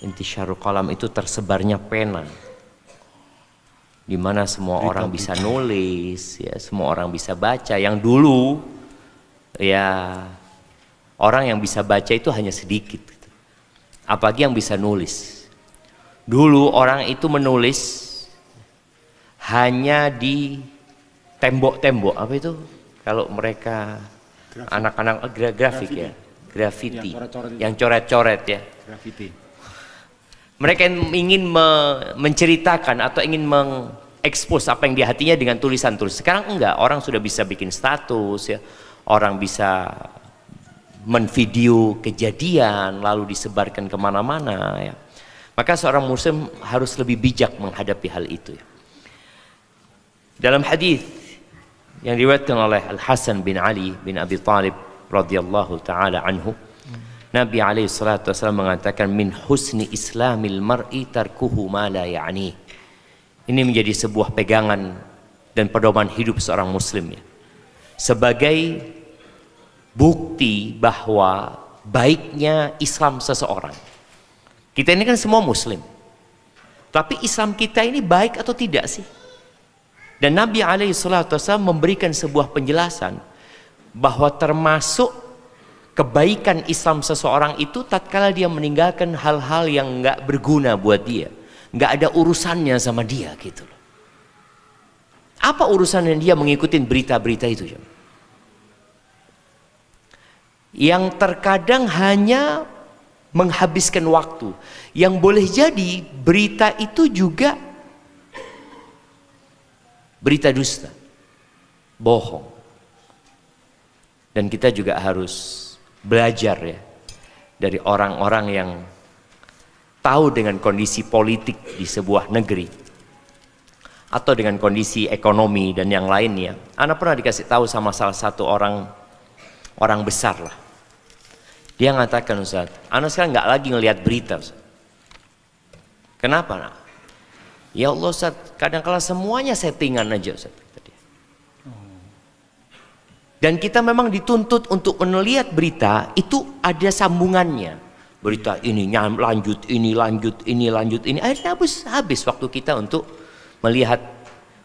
Intisyarul qalam itu tersebarnya pena, di mana semua orang bisa nulis, ya semua orang bisa baca. Yang dulu ya orang yang bisa baca itu hanya sedikit, apalagi yang bisa nulis. Dulu orang itu menulis hanya di tembok-tembok, apa itu kalau mereka anak-anak grafik ya, graffiti yang coret-coret ya, graffiti. Mereka ingin menceritakan atau ingin mengekspos apa yang di hatinya dengan tulisan-tulis. Sekarang enggak, orang sudah bisa bikin status ya, orang bisa menvideo kejadian lalu disebarkan kemana-mana ya. Maka seorang muslim harus lebih bijak menghadapi hal itu ya. Dalam hadis yang diriwayatkan oleh Al Hasan bin Ali bin Abi Thalib radhiyallahu taala anhu, Nabi alaihi salatu wasallam mengatakan, min husni islamil mar'i tarkuhu ma la ya'ni. Ini menjadi sebuah pegangan dan pedoman hidup seorang muslim ya, sebagai bukti bahwa baiknya Islam seseorang. Kita ini kan semua muslim, tapi Islam kita ini baik atau tidak sih? Dan Nabi SAW memberikan sebuah penjelasan bahwa termasuk kebaikan Islam seseorang itu tatkala dia meninggalkan hal-hal yang nggak berguna buat dia, nggak ada urusannya sama dia gitu loh. Apa urusannya dia mengikuti berita-berita itu? Yang terkadang hanya menghabiskan waktu, yang boleh jadi berita itu juga berita dusta, bohong. Dan kita juga harus belajar ya dari orang-orang yang tahu dengan kondisi politik di sebuah negeri. atau dengan kondisi ekonomi dan yang lainnya. Ana pernah dikasih tahu sama salah satu orang besar lah. Dia mengatakan, Ustaz, ana sekarang nggak lagi ngelihat berita, Ustaz. Kenapa, nak? Ya Allah, Ustaz, kadang-kala semuanya settingan aja, Ustaz. Dan kita memang dituntut untuk melihat berita itu ada sambungannya. Berita ini lanjut ini, lanjut ini, lanjut ini. Akhirnya habis waktu kita untuk melihat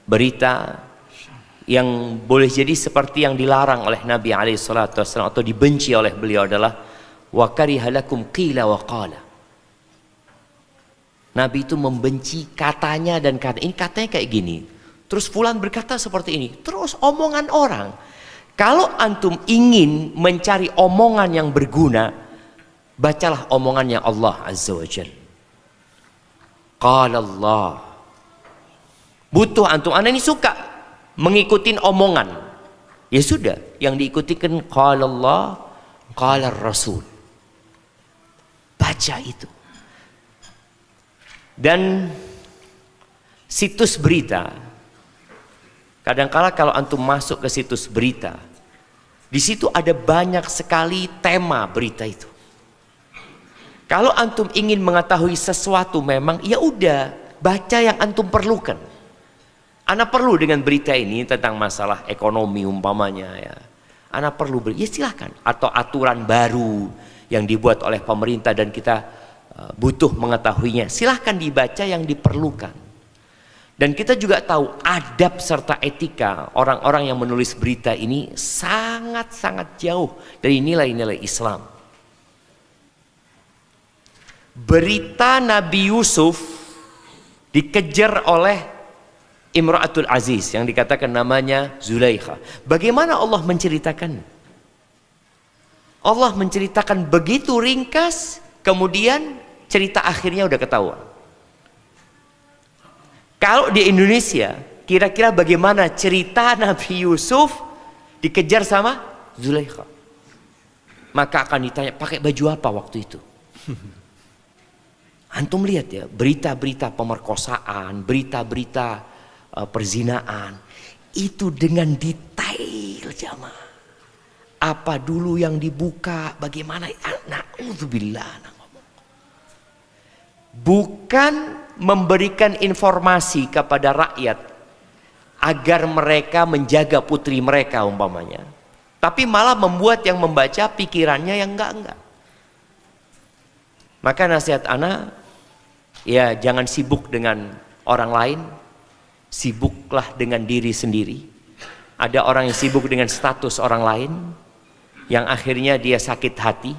berita yang boleh jadi seperti yang dilarang oleh Nabi SAW atau dibenci oleh beliau adalah wa karihalakum qila wa qala. Nabi itu membenci katanya dan kata ini, katanya kayak gini, terus fulan berkata seperti ini, terus omongan orang. Kalau antum ingin mencari omongan yang berguna, bacalah omongannya Allah Azza wa Jalla. Qala Allah. Butuh antum, anda ini suka mengikuti omongan, ya sudah, yang diikutikan qala Allah, qala Rasul. Baca itu. Dan situs berita, kadangkala kalau antum masuk ke situs berita, di situ ada banyak sekali tema berita itu. Kalau antum ingin mengetahui sesuatu, memang ya udah baca yang antum perlukan. Ana perlu dengan berita ini tentang masalah ekonomi umpamanya ya. Ana perlu ya silahkan. Atau aturan baru yang dibuat oleh pemerintah dan kita butuh mengetahuinya. Silahkan dibaca yang diperlukan. Dan kita juga tahu adab serta etika orang-orang yang menulis berita ini sangat-sangat jauh dari nilai-nilai Islam. Berita Nabi Yusuf dikejar oleh Imra'atul Aziz yang dikatakan namanya Zulaikha. Bagaimana Allah menceritakan? Allah menceritakan begitu ringkas, kemudian cerita akhirnya udah ketahuan. Kalau di Indonesia, kira-kira bagaimana cerita Nabi Yusuf dikejar sama Zulaikha? Maka akan ditanya, pakai baju apa waktu itu? Antum lihat ya, berita-berita pemerkosaan, berita-berita perzinaan itu dengan detail jamaah. Apa dulu yang dibuka, bagaimana? Na'udzubillah. Bukan memberikan informasi kepada rakyat agar mereka menjaga putri mereka umpamanya, tapi malah membuat yang membaca pikirannya yang enggak. Maka nasihat ana, ya jangan sibuk dengan orang lain, sibuklah dengan diri sendiri. Ada orang yang sibuk dengan status orang lain, yang akhirnya dia sakit hati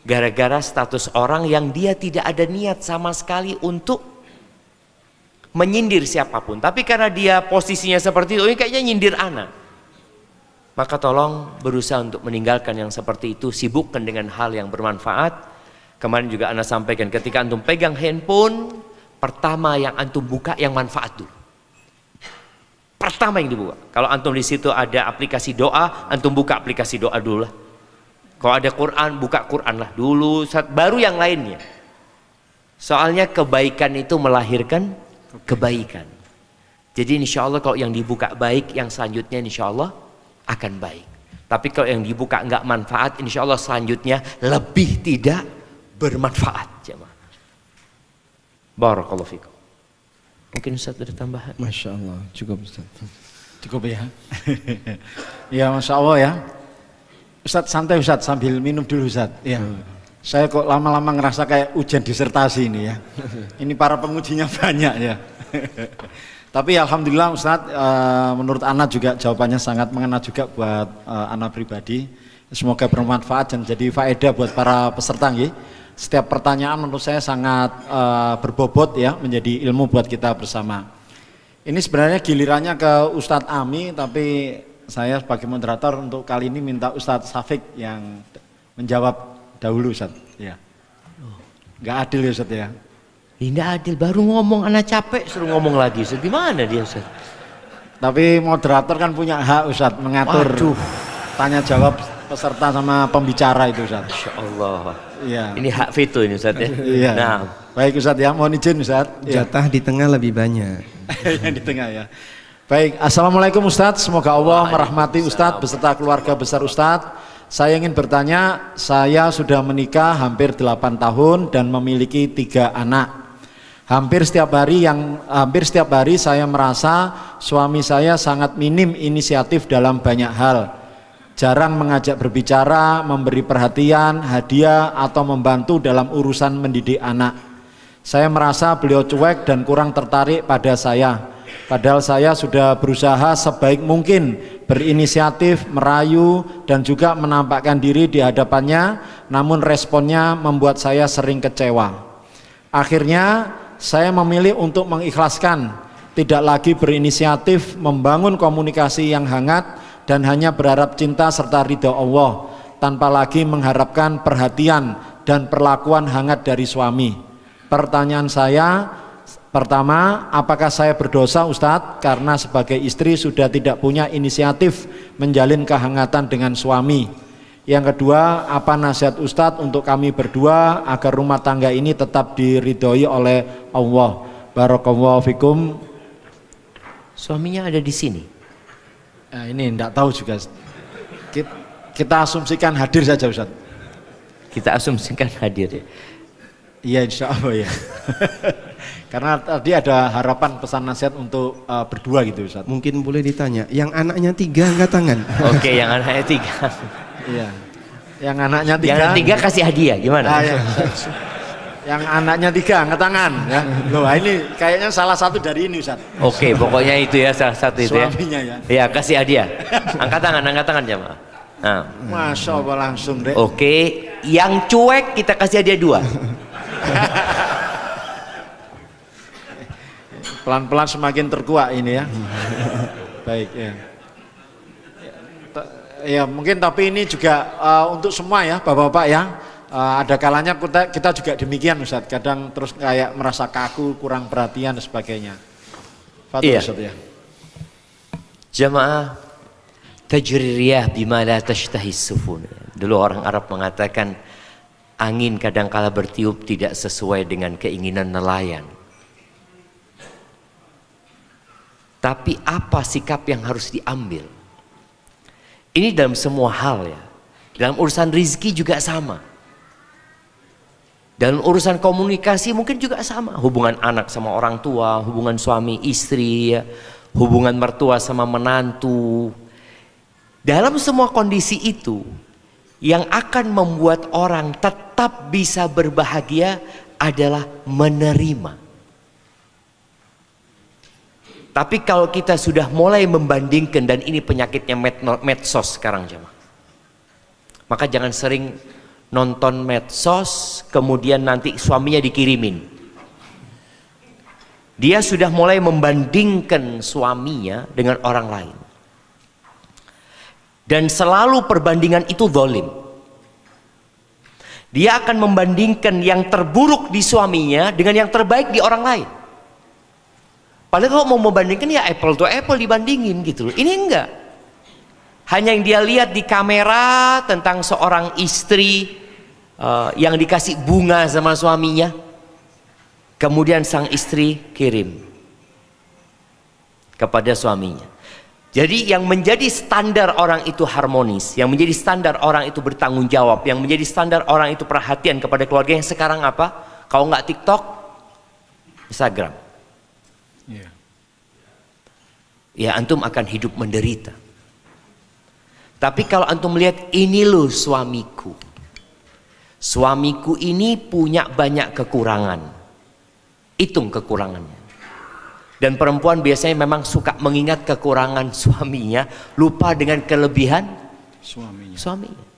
gara-gara status orang yang dia tidak ada niat sama sekali untuk menyindir siapapun, tapi karena dia posisinya seperti itu, ini kayaknya nyindir ana. Maka tolong berusaha untuk meninggalkan yang seperti itu, sibukkan dengan hal yang bermanfaat. Kemarin juga ana sampaikan, ketika antum pegang handphone, pertama yang antum buka yang manfaat dulu. Pertama yang dibuka. Kalau antum di situ ada aplikasi doa, antum buka aplikasi doa dulu lah. Kalau ada Quran, buka Quran lah dulu, baru yang lainnya. Soalnya kebaikan itu melahirkan kebaikan. Jadi insya Allah kalau yang dibuka baik, yang selanjutnya insya Allah akan baik. Tapi kalau yang dibuka enggak manfaat, insya Allah selanjutnya lebih tidak bermanfaat. Jemaah. Barakallahu fikum. Mungkin Ustaz ada tambahan? Masya Allah, cukup Ustaz. Cukup ya. Ya Masya Allah ya. Ustaz santai Ustaz, sambil minum dulu Ustaz. Ya. Saya kok lama-lama ngerasa kayak ujian disertasi ini ya. Ini para pengujinya banyak ya. Tapi alhamdulillah Ustaz, menurut Ana juga jawabannya sangat mengena juga buat Ana pribadi. Semoga bermanfaat dan jadi faedah buat para peserta nggih. Setiap pertanyaan menurut saya sangat berbobot ya, menjadi ilmu buat kita bersama. Ini sebenarnya gilirannya ke Ustadz Ami, tapi saya sebagai moderator untuk kali ini minta Ustadz Safik yang menjawab dahulu Ustadz. Ya. Nggak adil ya Ustadz ya. Tidak adil, baru ngomong anak capek suruh ngomong lagi. Ustadz gimana dia Ustadz? Tapi moderator kan punya hak Ustadz mengatur tanya jawab peserta sama pembicara itu Ustaz. Masya Allah. Iya. Ini hak veto ini Ustaz ya. Iya. Nah, Baik Ustaz ya, mohon izin Ustaz. Iya. Jatah di tengah lebih banyak. Yang di tengah ya. Baik, Assalamualaikum Ustaz. Semoga Allah merahmati Ustaz beserta keluarga besar Ustaz. Saya ingin bertanya, saya sudah menikah hampir 8 tahun dan memiliki 3 anak. Hampir setiap hari saya merasa suami saya sangat minim inisiatif dalam banyak hal. Jarang mengajak berbicara, memberi perhatian, hadiah atau membantu dalam urusan mendidik anak. Saya merasa beliau cuek dan kurang tertarik pada saya. Padahal saya sudah berusaha sebaik mungkin berinisiatif, merayu dan juga menampakkan diri di hadapannya, namun responnya membuat saya sering kecewa. Akhirnya saya memilih untuk mengikhlaskan, tidak lagi berinisiatif, membangun komunikasi yang hangat dan hanya berharap cinta serta ridha Allah, tanpa lagi mengharapkan perhatian dan perlakuan hangat dari suami. Pertanyaan saya, pertama, apakah saya berdosa Ustadz karena sebagai istri sudah tidak punya inisiatif menjalin kehangatan dengan suami? Yang kedua, apa nasihat Ustadz untuk kami berdua agar rumah tangga ini tetap diridhoi oleh Allah? Barakallahu fikum. suaminya ada di sini. Nah, ini enggak tahu juga. Kita asumsikan hadir saja Ustadz. Kita asumsikan hadir. Iya insya Allah ya. Karena tadi ada harapan pesan nasihat untuk berdua gitu Ustadz. Mungkin boleh ditanya, yang anaknya 3 angkat tangan. Oke, yang anaknya 3. Iya. Yang anaknya 3. Yang anak 3 kasih hadiah gimana? Ya. Yang anaknya 3 angkat tangan ya. Loh, ini kayaknya salah satu dari ini Ustaz. Oke, pokoknya itu ya salah satu itu ya. Suaminya ya. Ya, kasih hadiah. Angkat tangan jemaah. Nah. Masya Allah langsung deh. Oke, yang cuek kita kasih hadiah 2. Pelan-pelan semakin terkuak ini ya. Baik ya. Ya mungkin tapi ini juga untuk semua ya Bapak-bapak ya. Ada kalanya kita juga demikian Ustaz. Kadang terus kayak merasa kaku, kurang perhatian dan sebagainya. Fadhil Iya. Ustaz ya. Jamaah, tajri riyah bima la tashtahi sufun. Dulu orang Arab mengatakan angin kadangkala bertiup tidak sesuai dengan keinginan nelayan. Tapi apa sikap yang harus diambil? Ini dalam semua hal ya. Dalam urusan rizki juga sama. Dalam urusan komunikasi mungkin juga sama. Hubungan anak sama orang tua, hubungan suami istri, ya. Hubungan mertua sama menantu. Dalam semua kondisi itu, yang akan membuat orang tetap bisa berbahagia adalah menerima. Tapi kalau kita sudah mulai membandingkan, dan ini penyakitnya medsos sekarang jemaah, maka jangan sering nonton medsos kemudian nanti suaminya dikirimin. Dia sudah mulai membandingkan suaminya dengan orang lain, dan selalu perbandingan itu zalim. Dia akan membandingkan yang terburuk di suaminya dengan yang terbaik di orang lain. Padahal kalau mau membandingkan ya apple to apple dibandingin gitu loh. Ini enggak. Hanya yang dia lihat di kamera tentang seorang istri yang dikasih bunga sama suaminya. Kemudian sang istri kirim kepada suaminya. Jadi yang menjadi standar orang itu harmonis, yang menjadi standar orang itu bertanggung jawab, yang menjadi standar orang itu perhatian kepada keluarga, yang sekarang apa? Kalau nggak TikTok, Instagram. Ya antum akan hidup menderita. Tapi kalau antum melihat, ini loh suamiku. Suamiku ini punya banyak kekurangan. Hitung kekurangannya. Dan perempuan biasanya memang suka mengingat kekurangan suaminya, lupa dengan kelebihan suaminya.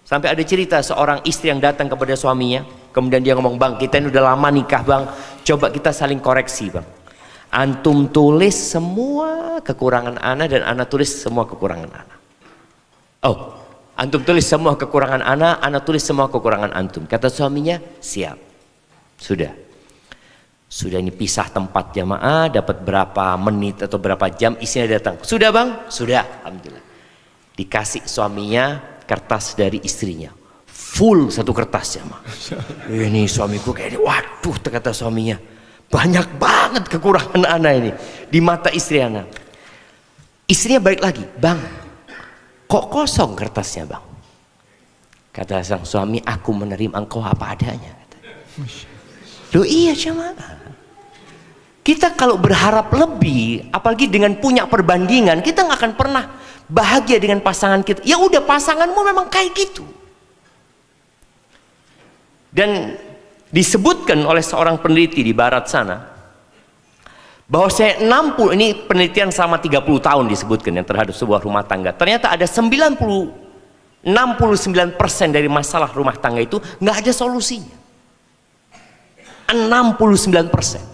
Sampai ada cerita seorang istri yang datang kepada suaminya, kemudian dia ngomong, "Bang, kita ini udah lama nikah, Bang. Coba kita saling koreksi, Bang. Antum tulis semua kekurangan ana dan ana tulis semua kekurangan ana. Oh, antum tulis semua kekurangan ana tulis semua kekurangan antum." Kata suaminya, "Siap." Sudah ini pisah tempat jamaah, dapat berapa menit atau berapa jam, istrinya datang. "Sudah Bang?" "Sudah, alhamdulillah." Dikasih suaminya kertas dari istrinya. Full satu kertas ya, Mak. Ini suamiku kayak ini, waduh, kata suaminya. Banyak banget kekurangan anak ini di mata istri anak. Istrinya balik lagi, Bang, kok kosong kertasnya, Bang? Kata sang suami, aku menerima engkau apa adanya. Loh iya jemaah. Kita kalau berharap lebih, apalagi dengan punya perbandingan, kita nggak akan pernah bahagia dengan pasangan kita. Ya udah, pasanganmu memang kayak gitu. Dan disebutkan oleh seorang peneliti di barat sana bahwa saya 60, ini penelitian selama 30 tahun disebutkan yang terhadap sebuah rumah tangga. Ternyata ada 69% dari masalah rumah tangga itu nggak ada solusinya. 69%.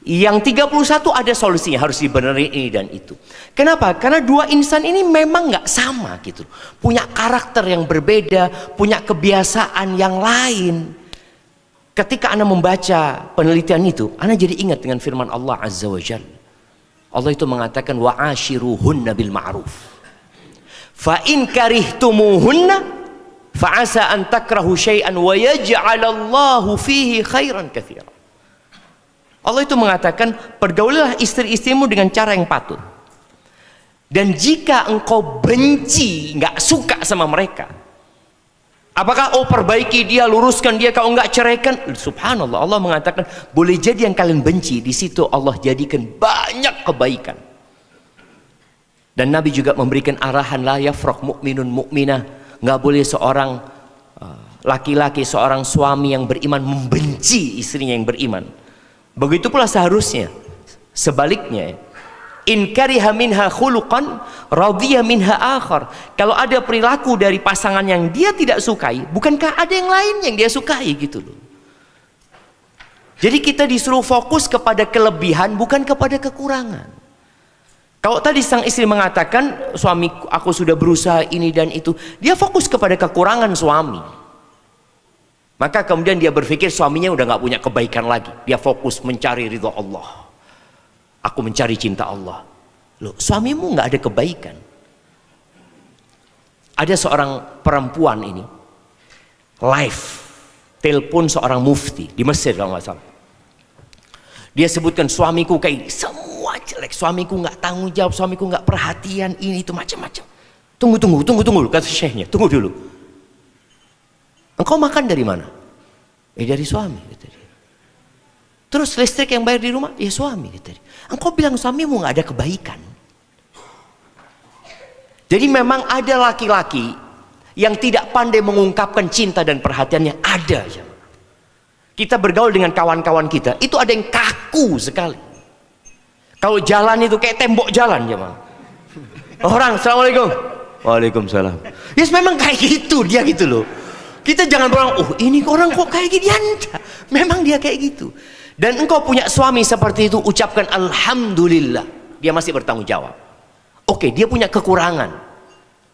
Yang 31 ada solusinya, harus dibenerin ini dan itu. Kenapa? Karena dua insan ini memang nggak sama gitu. Punya karakter yang berbeda, punya kebiasaan yang lain. Ketika Anda membaca penelitian itu, Anda jadi ingat dengan firman Allah Azza wa Jalla. Allah itu mengatakan wa'ashiruhunna bil ma'ruf. Fa in karihtumuhunna fa asa an takrahu syai'an wa yaj'alallahu fihi khairan katsiran. Allah itu mengatakan, pergaulilah istri-istrimu dengan cara yang patut. Dan jika engkau benci, nggak suka sama mereka, apakah perbaiki dia, luruskan dia, kalau nggak ceraikan? Subhanallah, Allah mengatakan boleh jadi yang kalian benci, di situ Allah jadikan banyak kebaikan. Dan Nabi juga memberikan arahan, la yafraq mu'minun mu'minah, nggak boleh seorang laki-laki, seorang suami yang beriman membenci istrinya yang beriman. Begitu pula seharusnya sebaliknya, in kariha minha khuluqan radiya minha akhar. Kalau ada perilaku dari pasangan yang dia tidak sukai, bukankah ada yang lain yang dia sukai gitu loh. Jadi kita disuruh fokus kepada kelebihan, bukan kepada kekurangan. Kalau tadi sang istri mengatakan, suami aku sudah berusaha ini dan itu, dia fokus kepada kekurangan suami. Maka kemudian dia berpikir suaminya udah nggak punya kebaikan lagi. Dia fokus mencari ridha Allah. Aku mencari cinta Allah. Loh, suamimu nggak ada kebaikan. Ada seorang perempuan ini live telepon seorang mufti di Mesir kalau nggak salah. Dia sebutkan suamiku kayak semua jelek. Suamiku nggak tanggung jawab. Suamiku nggak perhatian, ini itu macam-macam. Tunggu kata syekhnya. Tunggu dulu. Engkau makan dari mana? Dari suami. Terus listrik yang bayar di rumah? Ya suami. Engkau bilang suamimu nggak ada kebaikan. Jadi memang ada laki-laki yang tidak pandai mengungkapkan cinta dan perhatiannya. Ada. Kita bergaul dengan kawan-kawan kita, itu ada yang kaku sekali. Kalau jalan itu kayak tembok jalan. Orang, assalamualaikum. Waalaikumsalam. Yes, memang kayak gitu dia gitu loh. Kita jangan bilang, oh ini orang kok kayak gini. Anda, memang dia kayak gitu. Dan engkau punya suami seperti itu, ucapkan alhamdulillah. Dia masih bertanggung jawab. Oke, dia punya kekurangan.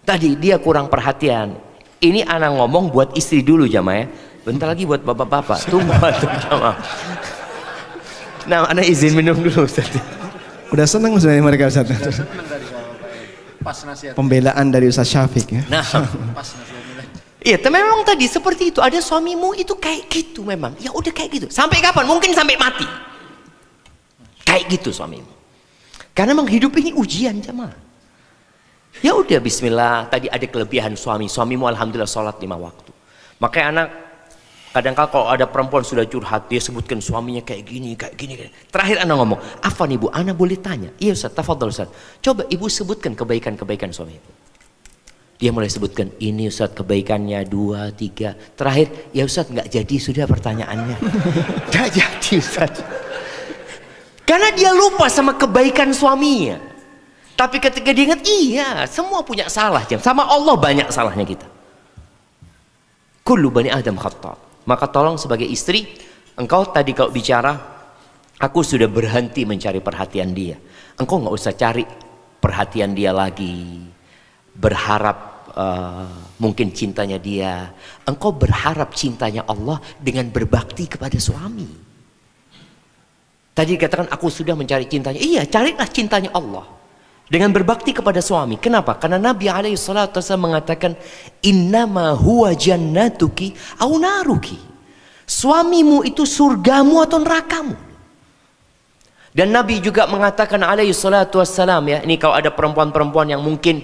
Tadi dia kurang perhatian. Ini anak ngomong buat istri dulu jamaah ya. Bentar lagi buat bapak-bapak. Tunggu jamaah. Nah, anak izin minum dulu Ustaz. Udah senang sebenarnya mereka Ustaz. Pas nasihat. Pembelaan dari Ustaz Syafiq ya. Nah, Pas nasihatnya. iya, tapi memang tadi seperti itu. Ada suamimu itu kayak gitu memang. Ya udah kayak gitu. Sampai kapan? Mungkin sampai mati. Kayak gitu suamimu. Karena memang hidup ini ujian jemaah. Ya udah bismillah. Tadi ada kelebihan suami. Suamimu alhamdulillah sholat 5 waktu. Makanya anak kadang-kadang kalau ada perempuan sudah curhat, dia sebutkan suaminya kayak gini. Terakhir anak ngomong, "Afwan ibu, anak boleh tanya?" "Iya Ustaz, tafadhol Ustaz." "Coba ibu sebutkan kebaikan-kebaikan suami ibu." Dia mulai sebutkan, ini Ustaz kebaikannya 2, 3. Terakhir, ya Ustaz nggak jadi sudah pertanyaannya. Nggak jadi Ustaz. Karena dia lupa sama kebaikan suaminya. Tapi ketika dia ingat, iya semua punya salah. Sama Allah banyak salahnya kita. Kullu bani Adam khata'. Maka tolong sebagai istri, engkau tadi kalau bicara, aku sudah berhenti mencari perhatian dia. Engkau nggak usah cari perhatian dia lagi. Berharap mungkin cintanya dia. Engkau berharap cintanya Allah dengan berbakti kepada suami. Tadi dikatakan aku sudah mencari cintanya. Iya, carilah cintanya Allah. dengan berbakti kepada suami. Kenapa? Karena Nabi SAW mengatakan, innama huwa jannatuki au naruki. Suamimu itu surgamu atau nerakamu. Dan Nabi juga mengatakan SAW, ya, ini kalau ada perempuan-perempuan yang mungkin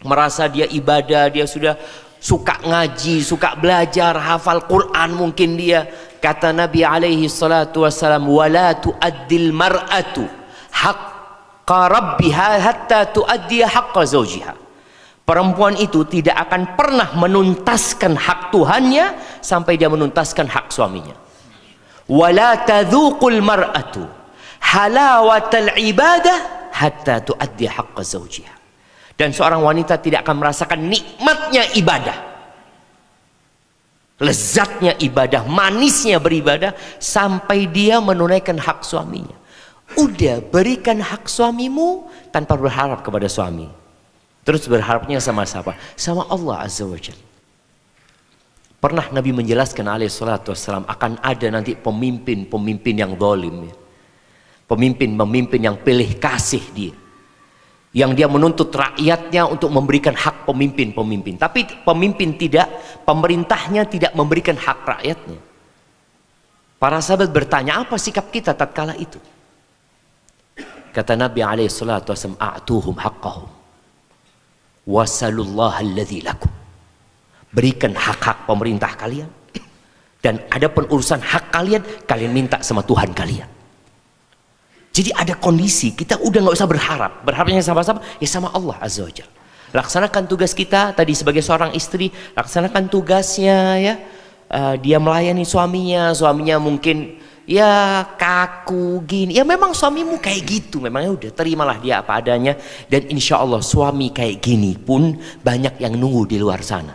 merasa dia ibadah, dia sudah suka ngaji, suka belajar, hafal Quran mungkin dia. Kata Nabi SAW, wala tu'addil mar'atu haqqa rabbiha hatta tu'addiya haqqa zawjiha. Perempuan itu tidak akan pernah menuntaskan hak Tuhannya sampai dia menuntaskan hak suaminya. Wala tadzuqul mar'atu halawatal ibadah hatta tu'addiya haqqa zawjiha. Dan seorang wanita tidak akan merasakan nikmatnya ibadah, lezatnya ibadah, manisnya beribadah sampai dia menunaikan hak suaminya. Udah, berikan hak suamimu tanpa berharap kepada suami. Terus berharapnya sama siapa? Sama Allah Azza wa Jalla. Pernah Nabi menjelaskan alaihissalam akan ada nanti pemimpin-pemimpin yang zalim, ya. Pemimpin-pemimpin yang pilih kasih dia, yang dia menuntut rakyatnya untuk memberikan hak pemimpin-pemimpin. Tapi pemimpin tidak, pemerintahnya tidak memberikan hak rakyatnya. Para sahabat bertanya, apa sikap kita tatkala itu? Kata Nabi SAW, a'tuhum haqqahum wasallallahu alladzi lakum. Berikan hak-hak pemerintah kalian, dan ada urusan hak kalian, kalian minta sama Tuhan kalian. Jadi ada kondisi kita udah nggak usah berharap, berharapnya sama-sama ya sama Allah Azza wa Jalla. Laksanakan tugas kita tadi sebagai seorang istri, laksanakan tugasnya ya. Dia melayani suaminya, suaminya mungkin ya kaku gini, ya memang suamimu kayak gitu, memangnya udah terimalah dia apa adanya. Dan insya Allah suami kayak gini pun banyak yang nunggu di luar sana.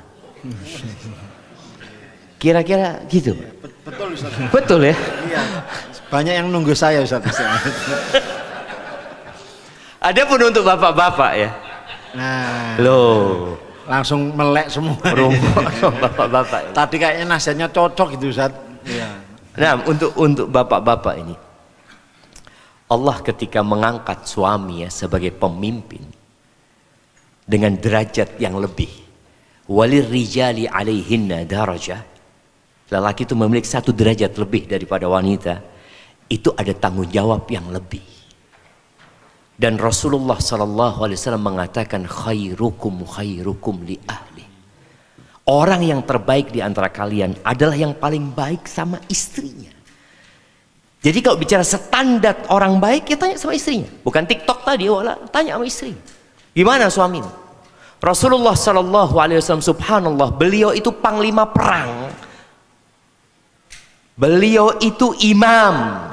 Kira-kira gitu. Betul Ustaz. Betul ya. Iya. Banyak yang nunggu saya Ustaz. Ada pun untuk bapak-bapak ya. Nah, loh, langsung melek semua. Bapak-bapak. Tadi kayaknya nasihatnya cocok gitu Ustaz. Iya. Nah, untuk bapak-bapak ini, Allah ketika mengangkat suami ya sebagai pemimpin dengan derajat yang lebih, walir rijali alaihinna darajah, lelaki itu memiliki satu derajat lebih daripada wanita, itu ada tanggung jawab yang lebih. Dan Rasulullah SAW mengatakan khairukum khairukum li ahli. Orang yang terbaik di antara kalian adalah yang paling baik sama istrinya. Jadi kalau bicara standar orang baik, ya tanya sama istrinya. Bukan TikTok tadi, wala, tanya sama istrinya. Gimana suamimu? Rasulullah SAW, subhanallah, beliau itu panglima perang. Beliau itu imam.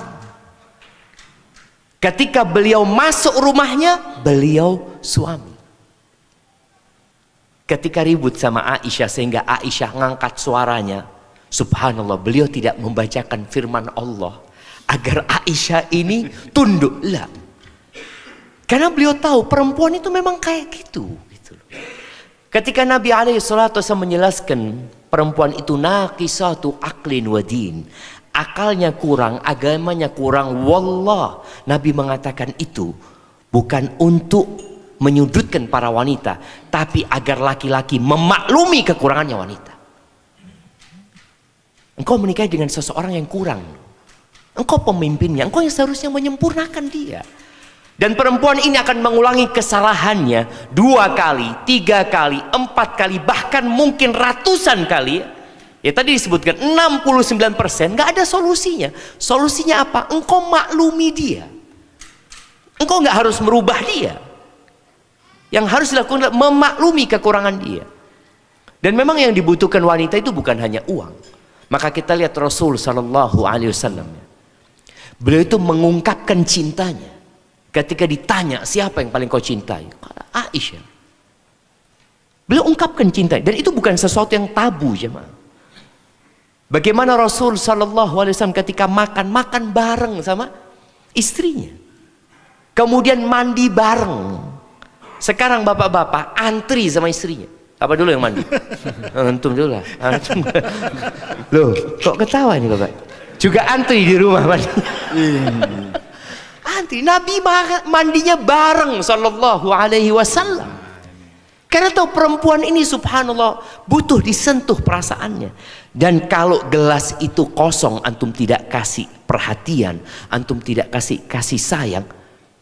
Ketika beliau masuk rumahnya, beliau suami. Ketika ribut sama Aisyah sehingga Aisyah ngangkat suaranya, subhanallah, beliau tidak membacakan firman Allah agar Aisyah ini tunduk, lah. Karena beliau tahu perempuan itu memang kayak gitu. Ketika Nabi SAW menjelaskan perempuan itu naqisatu aqlin wa din, akalnya kurang, agamanya kurang, wallah, Nabi mengatakan itu bukan untuk menyudutkan para wanita, tapi agar laki-laki memaklumi kekurangannya wanita. Engkau menikahi dengan seseorang yang kurang, engkau pemimpinnya, engkau yang seharusnya menyempurnakan dia. Dan perempuan ini akan mengulangi kesalahannya 2 kali, 3 kali, 4 kali, bahkan mungkin ratusan kali. Ya tadi disebutkan 69% nggak ada solusinya. Solusinya apa? Engkau maklumi dia. Engkau nggak harus merubah dia. Yang harus dilakukan adalah memaklumi kekurangan dia. Dan memang yang dibutuhkan wanita itu bukan hanya uang. Maka kita lihat Rasul SAW, beliau itu mengungkapkan cintanya. Ketika ditanya siapa yang paling kau cintai, Aisyah. Beliau ungkapkan cinta, dan itu bukan sesuatu yang tabu, jemaah. Bagaimana Rasul SAW ketika makan bareng sama istrinya, kemudian mandi bareng. Sekarang bapak-bapak antri sama istrinya. Apa dulu yang mandi? Antum dulu lah. Antum. Loh, kok ketawa ini bapak? Juga antri di rumah mandi. santri. Nabi mandinya bareng sallallahu alaihi wasallam. Karena tahu perempuan ini subhanallah butuh disentuh perasaannya. Dan kalau gelas itu kosong, antum tidak kasih perhatian, antum tidak kasih sayang,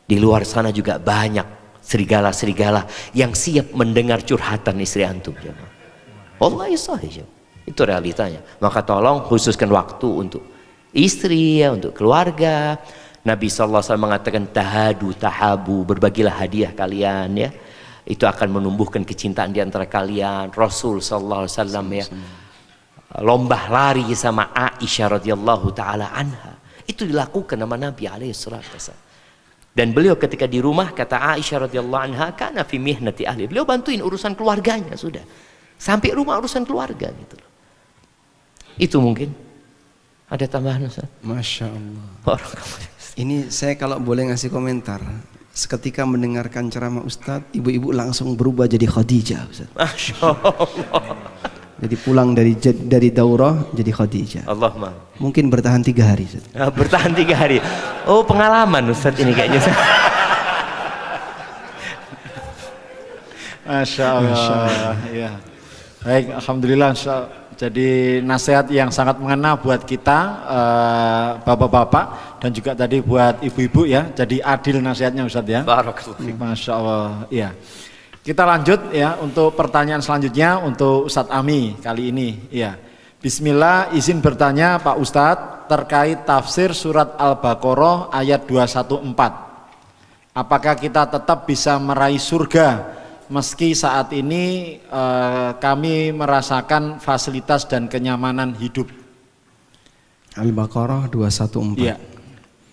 di luar sana juga banyak serigala-serigala yang siap mendengar curhatan istri antum. Wallahi sahih. Itu realitanya. Maka tolong khususkan waktu untuk istri, ya, untuk keluarga. Nabi SAW mengatakan tahadu tahabu, berbagilah hadiah kalian, ya. Itu akan menumbuhkan kecintaan di antara kalian. Rasul SAW, ya, lomba lari sama Aisyah radhiyallahu taala anha. Itu dilakukan sama Nabi alaihissalam. Dan beliau ketika di rumah, kata Aisyah radhiyallahu anha, kana fi mihnati ahli. Beliau bantuin urusan keluarganya sudah. Sampai rumah urusan keluarga gitu. Itu mungkin ada tambahan Ustaz? Masya Allah. Ini saya kalau boleh ngasih komentar, seketika mendengarkan ceramah Ustadz, ibu-ibu langsung berubah jadi Khadijah Ustadz. Masya Allah. Jadi pulang dari daurah jadi Khadijah. Allahumma. Mungkin bertahan 3 hari Ustadz. Bertahan 3 hari. Oh, pengalaman Ustadz ini kayaknya. Masya Allah. Ya. Baik, alhamdulillah. Jadi nasihat yang sangat mengena buat kita, bapak-bapak, dan juga tadi buat ibu-ibu, ya. Jadi adil nasihatnya Ustadz, ya. Barakallah. Masya Allah. Ya. Kita lanjut, ya, untuk pertanyaan selanjutnya untuk Ustadz Ami kali ini. Ya. Bismillah, izin bertanya Pak Ustadz terkait tafsir surat Al-Baqarah ayat 214. Apakah kita tetap bisa meraih surga meski saat ini kami merasakan fasilitas dan kenyamanan hidup? Al-Baqarah 214. Ya.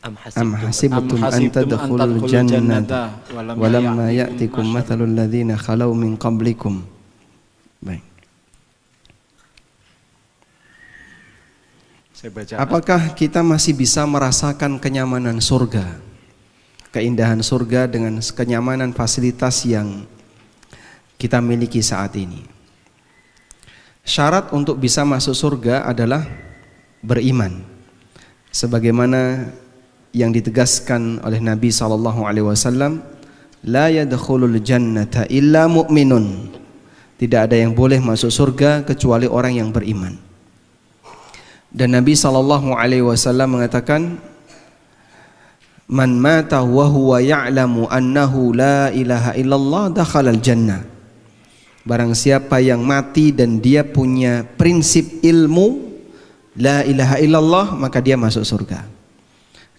Am hasibtum an tadkhulul jannata walamma ya'tikum mathalul ladzina khalau min qablikum. Baik. Saya baca. Apakah kita masih bisa merasakan kenyamanan surga? Keindahan surga dengan kenyamanan fasilitas yang kita miliki saat ini. Syarat untuk bisa masuk surga adalah beriman. Sebagaimana yang ditegaskan oleh Nabi SAW, la yadkhulul jannata illa mu'minun. Tidak ada yang boleh masuk surga kecuali orang yang beriman. Dan Nabi SAW mengatakan, man mata wa huwa ya'lamu annahu la ilaha illallah dakhalal jannah. Barang siapa yang mati dan dia punya prinsip ilmu la ilaha illallah, maka dia masuk surga.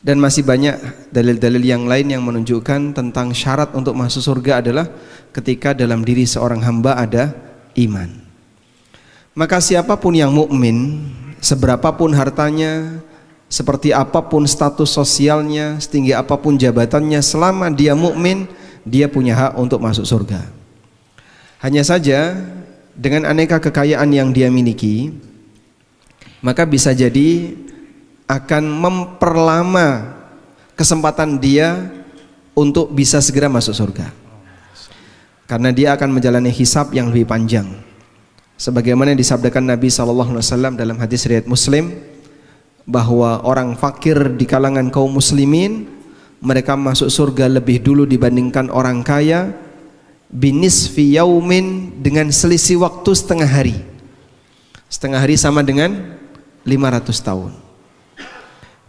Dan masih banyak dalil-dalil yang lain yang menunjukkan tentang syarat untuk masuk surga adalah ketika dalam diri seorang hamba ada iman. Maka siapapun yang mukmin, seberapapun hartanya, seperti apapun status sosialnya, setinggi apapun jabatannya, selama dia mukmin, dia punya hak untuk masuk surga. Hanya saja dengan aneka kekayaan yang dia miliki, maka bisa jadi akan memperlama kesempatan dia untuk bisa segera masuk surga. Karena dia akan menjalani hisab yang lebih panjang. Sebagaimana disabdakan Nabi SAW dalam hadis riwayat Muslim, bahwa orang fakir di kalangan kaum muslimin, mereka masuk surga lebih dulu dibandingkan orang kaya, binisfi yaumin, dengan selisih waktu setengah hari. Setengah hari sama dengan 500 tahun.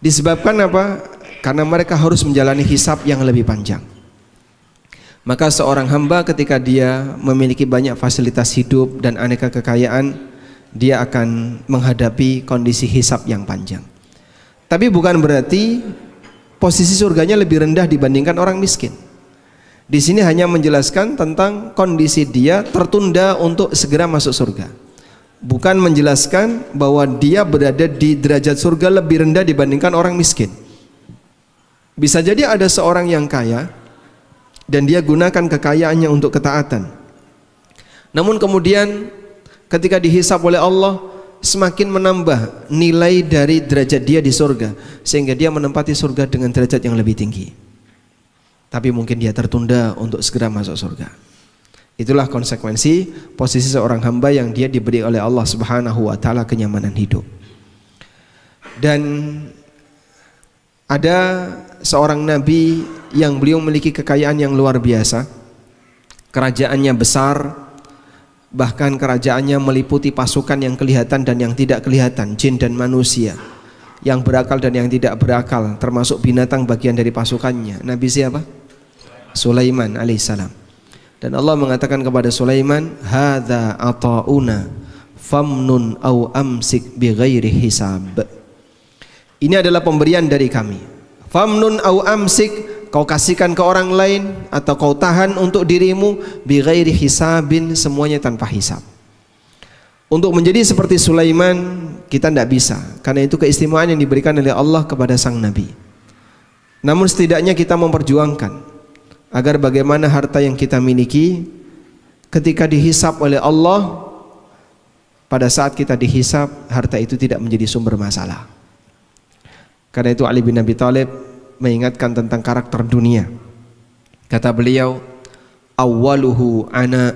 Disebabkan apa? Karena mereka harus menjalani hisab yang lebih panjang. Maka seorang hamba ketika dia memiliki banyak fasilitas hidup dan aneka kekayaan, dia akan menghadapi kondisi hisab yang panjang. Tapi bukan berarti posisi surganya lebih rendah dibandingkan orang miskin. Di sini hanya menjelaskan tentang kondisi dia tertunda untuk segera masuk surga. Bukan menjelaskan bahwa dia berada di derajat surga lebih rendah dibandingkan orang miskin. Bisa jadi ada seorang yang kaya dan dia gunakan kekayaannya untuk ketaatan. Namun kemudian ketika dihisab oleh Allah, semakin menambah nilai dari derajat dia di surga, sehingga dia menempati surga dengan derajat yang lebih tinggi. Tapi mungkin dia tertunda untuk segera masuk surga. Itulah konsekuensi posisi seorang hamba yang dia diberi oleh Allah Subhanahu wa taala kenyamanan hidup. Dan Ada seorang nabi yang beliau memiliki kekayaan yang luar biasa. Kerajaannya besar, bahkan kerajaannya meliputi pasukan yang kelihatan dan yang tidak kelihatan, jin dan manusia, yang berakal dan yang tidak berakal, termasuk binatang bagian dari pasukannya. Nabi siapa? Sulaiman alaihissalam. Dan Allah mengatakan kepada Sulaiman, hadza ata'una famnun au amsik bighairi hisab. Ini adalah pemberian dari kami. Famnun au amsik, kau kasihkan ke orang lain atau kau tahan untuk dirimu, bighairi hisabin, semuanya tanpa hisab. Untuk menjadi seperti Sulaiman kita tidak bisa, karena itu keistimewaan yang diberikan oleh Allah kepada sang nabi. Namun setidaknya kita memperjuangkan agar bagaimana harta yang kita miliki ketika dihisab oleh Allah, pada saat kita dihisab harta itu tidak menjadi sumber masalah. Karena itu Ali bin Abi Thalib mengingatkan tentang karakter dunia. Kata beliau, awwaluhu ana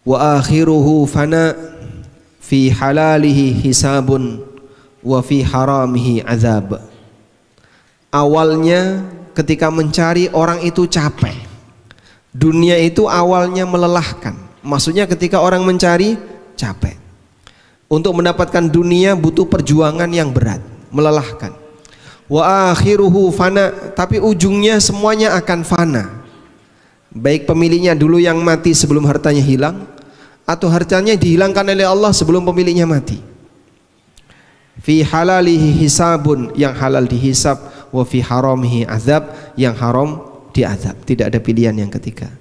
wa akhiruhu fana, fi halalihi hisabun wa fi haramihi azab. Awalnya ketika mencari orang itu capek. Dunia itu awalnya melelahkan. Maksudnya ketika orang mencari capek. Untuk mendapatkan dunia butuh perjuangan yang berat, melelahkan. Wa akhiruhu fana, tapi ujungnya semuanya akan fana. Baik pemiliknya dulu yang mati sebelum hartanya hilang, atau hartanya dihilangkan oleh Allah sebelum pemiliknya mati. Fi halalihi hisabun, yang halal dihisab, wa fi haramihi azab, yang haram diazab. Tidak ada pilihan yang ketiga.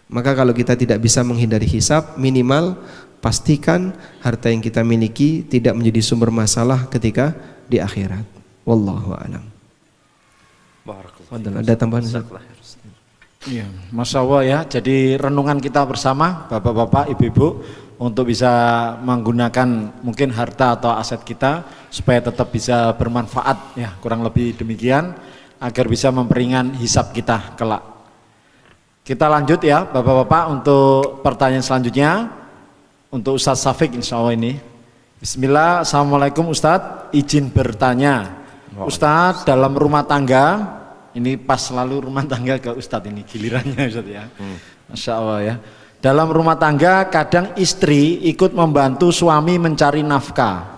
Maka kalau kita tidak bisa menghindari hisab, minimal pastikan harta yang kita miliki tidak menjadi sumber masalah ketika di akhirat. Wallahu a'lam. Ada tambahan? Iya, Masya Allah ya. Jadi renungan kita bersama bapak-bapak, ibu-ibu, untuk bisa menggunakan mungkin harta atau aset kita supaya tetap bisa bermanfaat ya, kurang lebih demikian, agar bisa memperingan hisab kita kelak. Kita lanjut ya bapak-bapak untuk pertanyaan selanjutnya untuk Ustadz Syafiq insya Allah ini. Bismillah. Assalamualaikum Ustadz, izin bertanya Ustadz, dalam rumah tangga, ini pas selalu rumah tangga ke Ustadz ini gilirannya Ustadz ya. Masya Allah ya. Dalam rumah tangga kadang istri ikut membantu suami mencari nafkah.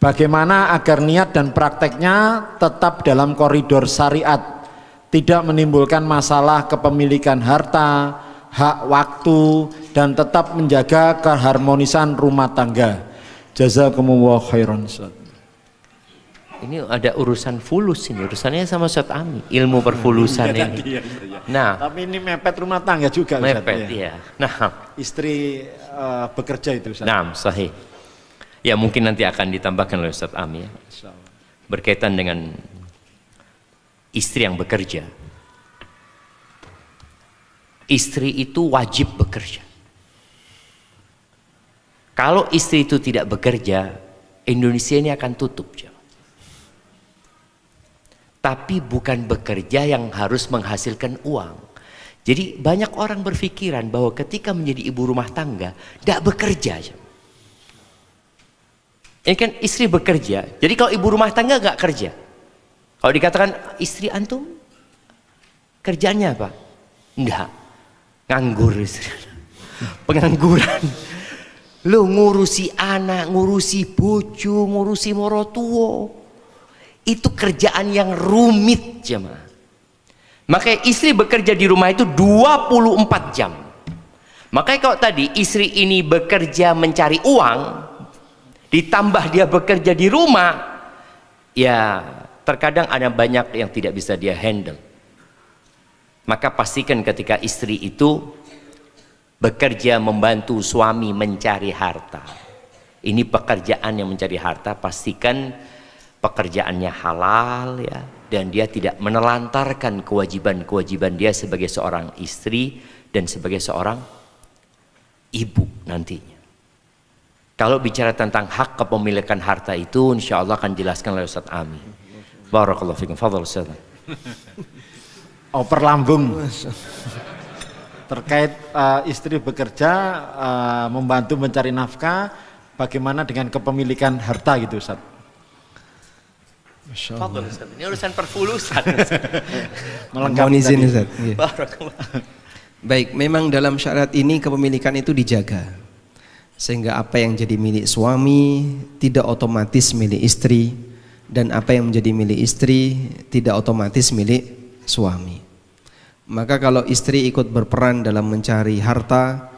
Bagaimana agar niat dan prakteknya tetap dalam koridor syariat, tidak menimbulkan masalah kepemilikan harta, hak waktu, dan tetap menjaga keharmonisan rumah tangga. Jazakumullah khairan. Ini ada urusan fulus ini, urusannya sama Ustaz Ami, ilmu perfulusan ini. Iya. Nah, tapi ini mepet rumah tangga juga Ustaz. mepet ya. Nah, istri bekerja itu Ustaz. nah, sahih. Ya mungkin nanti akan ditambahkan oleh Ustaz Ami ya. Berkaitan dengan istri yang bekerja. Istri itu wajib bekerja. Kalau istri itu tidak bekerja, Indonesia ini akan tutup. Tapi bukan bekerja yang harus menghasilkan uang. Jadi banyak orang berpikiran bahwa ketika menjadi ibu rumah tangga tidak bekerja. Ini kan istri bekerja. Jadi kalau ibu rumah tangga nggak kerja, kalau dikatakan istri antum kerjanya apa? Enggak, nganggur istri. Pengangguran. Lo ngurusi anak, ngurusi bojo, ngurusi morotuo. Itu kerjaan yang rumit jemaah. Makanya istri bekerja di rumah itu 24 jam. Makanya kalau tadi istri ini bekerja mencari uang, ditambah dia bekerja di rumah, ya terkadang ada banyak yang tidak bisa dia handle. Maka pastikan ketika istri itu bekerja membantu suami mencari harta, ini pekerjaan yang mencari harta, pastikan pekerjaannya halal ya, dan dia tidak menelantarkan kewajiban-kewajiban dia sebagai seorang istri dan sebagai seorang ibu nantinya. Kalau bicara tentang hak kepemilikan harta itu, insya Allah akan dijelaskan oleh Ustaz Ami. Barakallahu fikum. Fadhal Ustaz. Oper lambung terkait istri bekerja membantu mencari nafkah, bagaimana dengan kepemilikan harta gitu Ustaz? Fadhil Ustaz. Ini urusan perfulusan. Mohon izin Ustaz. Iya. Barakallah. Baik, memang dalam syariat ini kepemilikan itu dijaga. Sehingga apa yang jadi milik suami tidak otomatis milik istri, dan apa yang menjadi milik istri tidak otomatis milik suami. Maka kalau istri ikut berperan dalam mencari harta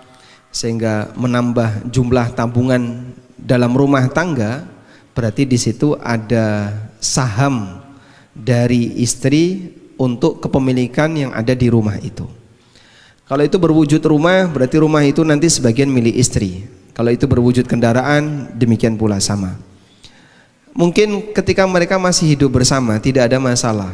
sehingga menambah jumlah tabungan dalam rumah tangga, berarti di situ ada saham dari istri untuk kepemilikan yang ada di rumah itu. Kalau itu berwujud rumah, berarti rumah itu nanti sebagian milik istri. Kalau itu berwujud kendaraan, demikian pula sama. Mungkin ketika mereka masih hidup bersama tidak ada masalah.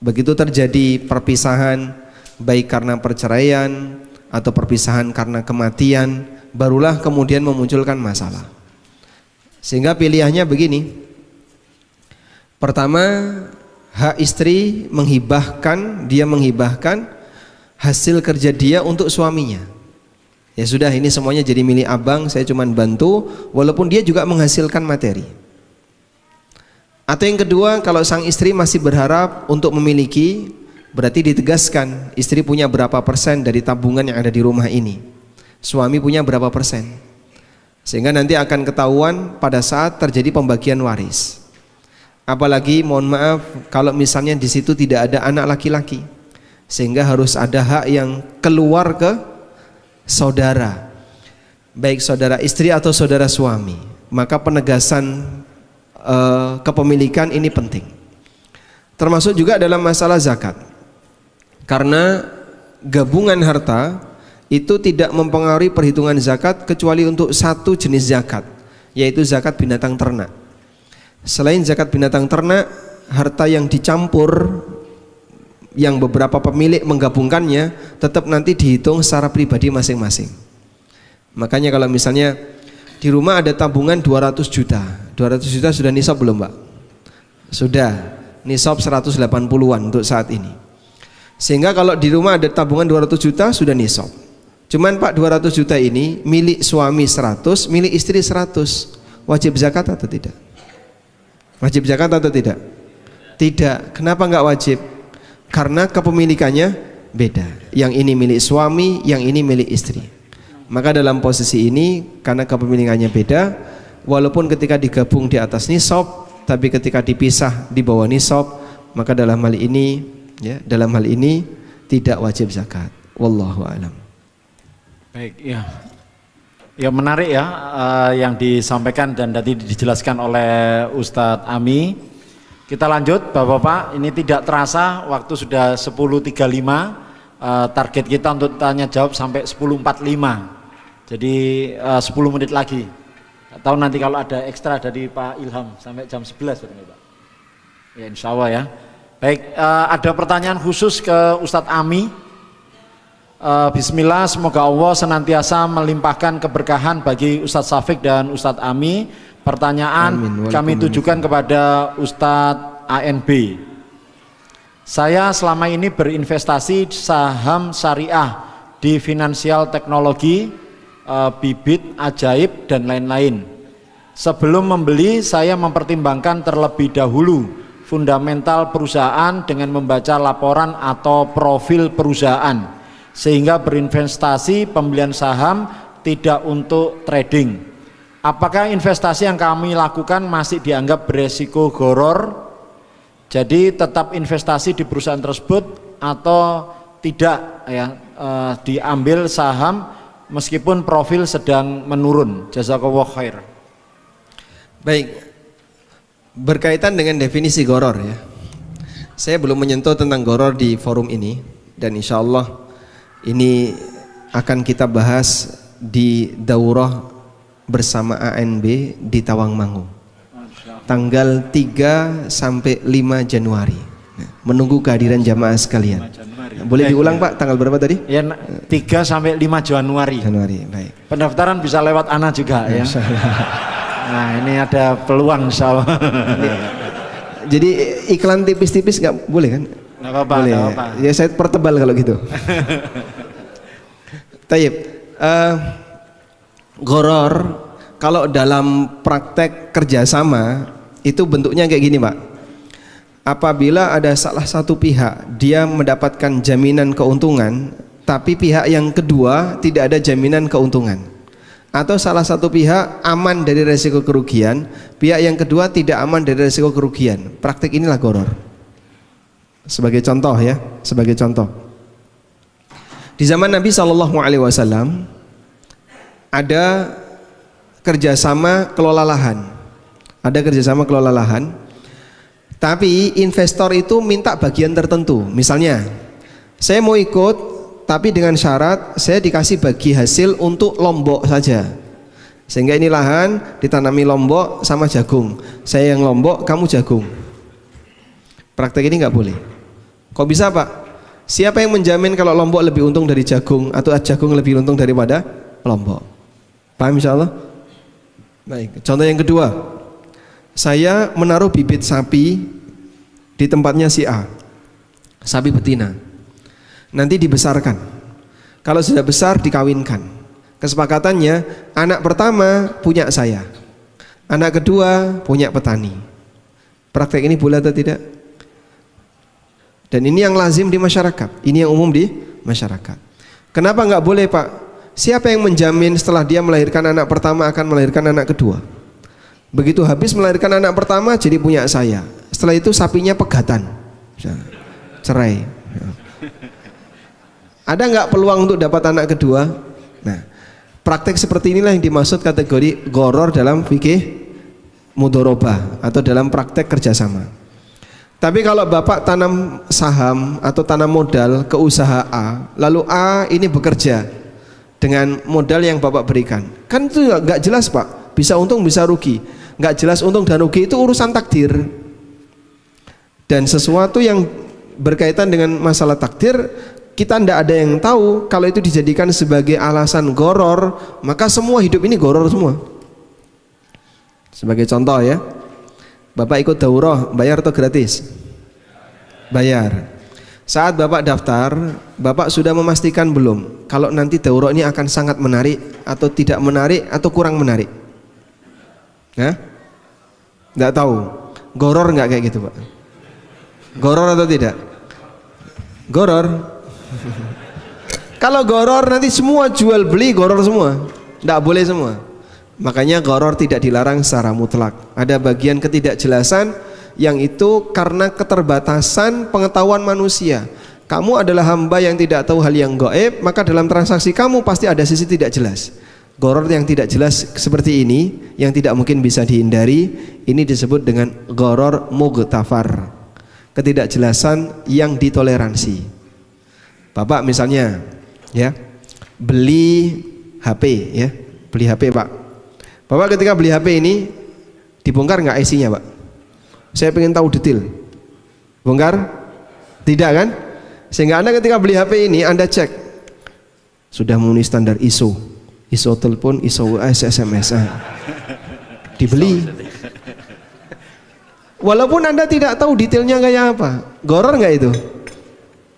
Begitu terjadi perpisahan, baik karena perceraian atau perpisahan karena kematian, barulah kemudian memunculkan masalah. Sehingga pilihannya begini. Pertama, hak istri dia menghibahkan hasil kerja dia untuk suaminya. Ya sudah, ini semuanya jadi milik abang, saya cuma bantu, walaupun dia juga menghasilkan materi. Atau yang kedua, kalau sang istri masih berharap untuk memiliki, berarti ditegaskan istri punya berapa persen dari tabungan yang ada di rumah ini, suami punya berapa persen, sehingga nanti akan ketahuan pada saat terjadi pembagian waris. Apalagi mohon maaf kalau misalnya di situ tidak ada anak laki-laki, sehingga harus ada hak yang keluar ke saudara, baik saudara istri atau saudara suami. Maka penegasan kepemilikan ini penting. Termasuk juga dalam masalah zakat, karena gabungan harta itu tidak mempengaruhi perhitungan zakat kecuali untuk satu jenis zakat, yaitu zakat binatang ternak. Selain zakat binatang ternak, harta yang dicampur yang beberapa pemilik menggabungkannya tetap nanti dihitung secara pribadi masing-masing. Makanya kalau misalnya di rumah ada tabungan 200 juta sudah nisab belum Pak? Sudah, nisab 180-an untuk saat ini. Sehingga kalau di rumah ada tabungan 200 juta sudah nisab. Cuman Pak, 200 juta ini milik suami 100, milik istri 100. Wajib zakat atau tidak? Wajib zakat atau tidak? Tidak. Kenapa enggak wajib? Karena kepemilikannya beda. Yang ini milik suami, yang ini milik istri. Maka dalam posisi ini, karena kepemilikannya beda, walaupun ketika digabung di atas nisab, tapi ketika dipisah di bawah nisab, maka dalam hal ini tidak wajib zakat. Wallahu a'lam. Baik, ya. Ya menarik ya yang disampaikan dan tadi dijelaskan oleh Ustadz Ami. Kita lanjut Bapak-bapak, ini tidak terasa waktu sudah 10.35, target kita untuk tanya jawab sampai 10.45. Jadi 10 menit lagi. Atau nanti kalau ada ekstra dari Pak Ilham sampai jam 11 Pak. Ya insya Allah ya. Baik, ada pertanyaan khusus ke Ustadz Ami. Bismillah, semoga Allah senantiasa melimpahkan keberkahan bagi Ustadz Syafiq dan Ustadz Ami. Pertanyaan kami tujukan kepada Ustadz ANB. Saya selama ini berinvestasi saham syariah di finansial teknologi, bibit, ajaib dan lain-lain. Sebelum membeli saya mempertimbangkan terlebih dahulu fundamental perusahaan dengan membaca laporan atau profil perusahaan, sehingga berinvestasi pembelian saham tidak untuk trading. Apakah investasi yang kami lakukan masih dianggap beresiko gharar? Jadi tetap investasi di perusahaan tersebut atau tidak ya, diambil saham meskipun profil sedang menurun. Jazakallahu khair. Baik, berkaitan dengan definisi gharar ya. Saya belum menyentuh tentang gharar di forum ini, dan insya Allah ini akan kita bahas di daurah bersama ANB di Tawangmangu tanggal 3 sampai 5 Januari. Menunggu kehadiran jamaah sekalian. Boleh diulang Pak, tanggal berapa tadi? Ya, 3 sampai 5 Januari. Baik. Pendaftaran bisa lewat Ana juga ya. Nah, ini ada peluang insyaallah. Jadi iklan tipis-tipis nggak boleh kan? Nggak apa-apa. Boleh. Nggak apa-apa. Ya saya pertebal kalau gitu. Tayyib. Gharar kalau dalam praktek kerjasama itu bentuknya kayak gini Pak. apabila ada salah satu pihak dia mendapatkan jaminan keuntungan, tapi pihak yang kedua tidak ada jaminan keuntungan, atau salah satu pihak aman dari resiko kerugian, pihak yang kedua tidak aman dari resiko kerugian, praktik inilah gharar. Sebagai contoh ya, sebagai contoh, di zaman Nabi SAW ada kerjasama kelola lahan, tapi investor itu minta bagian tertentu. Misalnya, saya mau ikut, tapi dengan syarat saya dikasih bagi hasil untuk Lombok saja, sehingga ini lahan ditanami Lombok sama jagung, saya yang Lombok, kamu jagung. Praktek ini nggak boleh. Kok bisa Pak? Siapa yang menjamin kalau Lombok lebih untung dari jagung atau jagung lebih untung daripada Lombok? Paham insyaallah? Baik, contoh yang kedua, saya menaruh bibit sapi di tempatnya si A, sapi betina, nanti dibesarkan, kalau sudah besar dikawinkan. Kesepakatannya anak pertama punya saya, anak kedua punya petani. Praktek ini boleh atau tidak? Dan ini yang lazim di masyarakat, ini yang umum di masyarakat. Kenapa nggak boleh Pak? Siapa yang menjamin setelah dia melahirkan anak pertama akan melahirkan anak kedua? Begitu habis melahirkan anak pertama jadi punya saya, setelah itu sapinya pegatan, cerai. Ada nggak peluang untuk dapat anak kedua? Nah, praktek seperti inilah yang dimaksud kategori gharar dalam fikih mudharabah atau dalam praktek kerjasama. Tapi kalau Bapak tanam saham atau tanam modal ke usaha A, lalu A ini bekerja dengan modal yang Bapak berikan, kan itu nggak jelas Pak, bisa untung bisa rugi, nggak jelas untung dan rugi, itu urusan takdir. Dan sesuatu yang berkaitan dengan masalah takdir, kita tidak ada yang tahu. Kalau itu dijadikan sebagai alasan gharar, maka semua hidup ini gharar semua. Sebagai contoh ya, Bapak ikut daurah, bayar atau gratis? Bayar. Saat Bapak daftar, Bapak sudah memastikan belum kalau nanti daurah ini akan sangat menarik atau tidak menarik atau kurang menarik? Nah, nggak tahu. Gharar nggak kayak gitu Pak? Gharar atau tidak? Gharar. Kalau gharar nanti semua jual beli gharar semua, nggak boleh semua. Makanya gharar tidak dilarang secara mutlak. Ada bagian ketidakjelasan yang itu karena keterbatasan pengetahuan manusia. Kamu adalah hamba yang tidak tahu hal yang gaib, maka dalam transaksi kamu pasti ada sisi tidak jelas. Gharar yang tidak jelas seperti ini, yang tidak mungkin bisa dihindari, ini disebut dengan gharar mughtafar, ketidakjelasan yang ditoleransi. Bapak misalnya ya beli HP ya, beli HP Pak. Bapak ketika beli HP ini dibongkar nggak IC-nya Pak? Saya pengen tahu detail. Bongkar? Tidak kan? Sehingga Anda ketika beli HP ini Anda cek sudah memenuhi standar ISO telepon, ISO SMS, dibeli. Walaupun Anda tidak tahu detailnya kayak apa. Gharar nggak itu?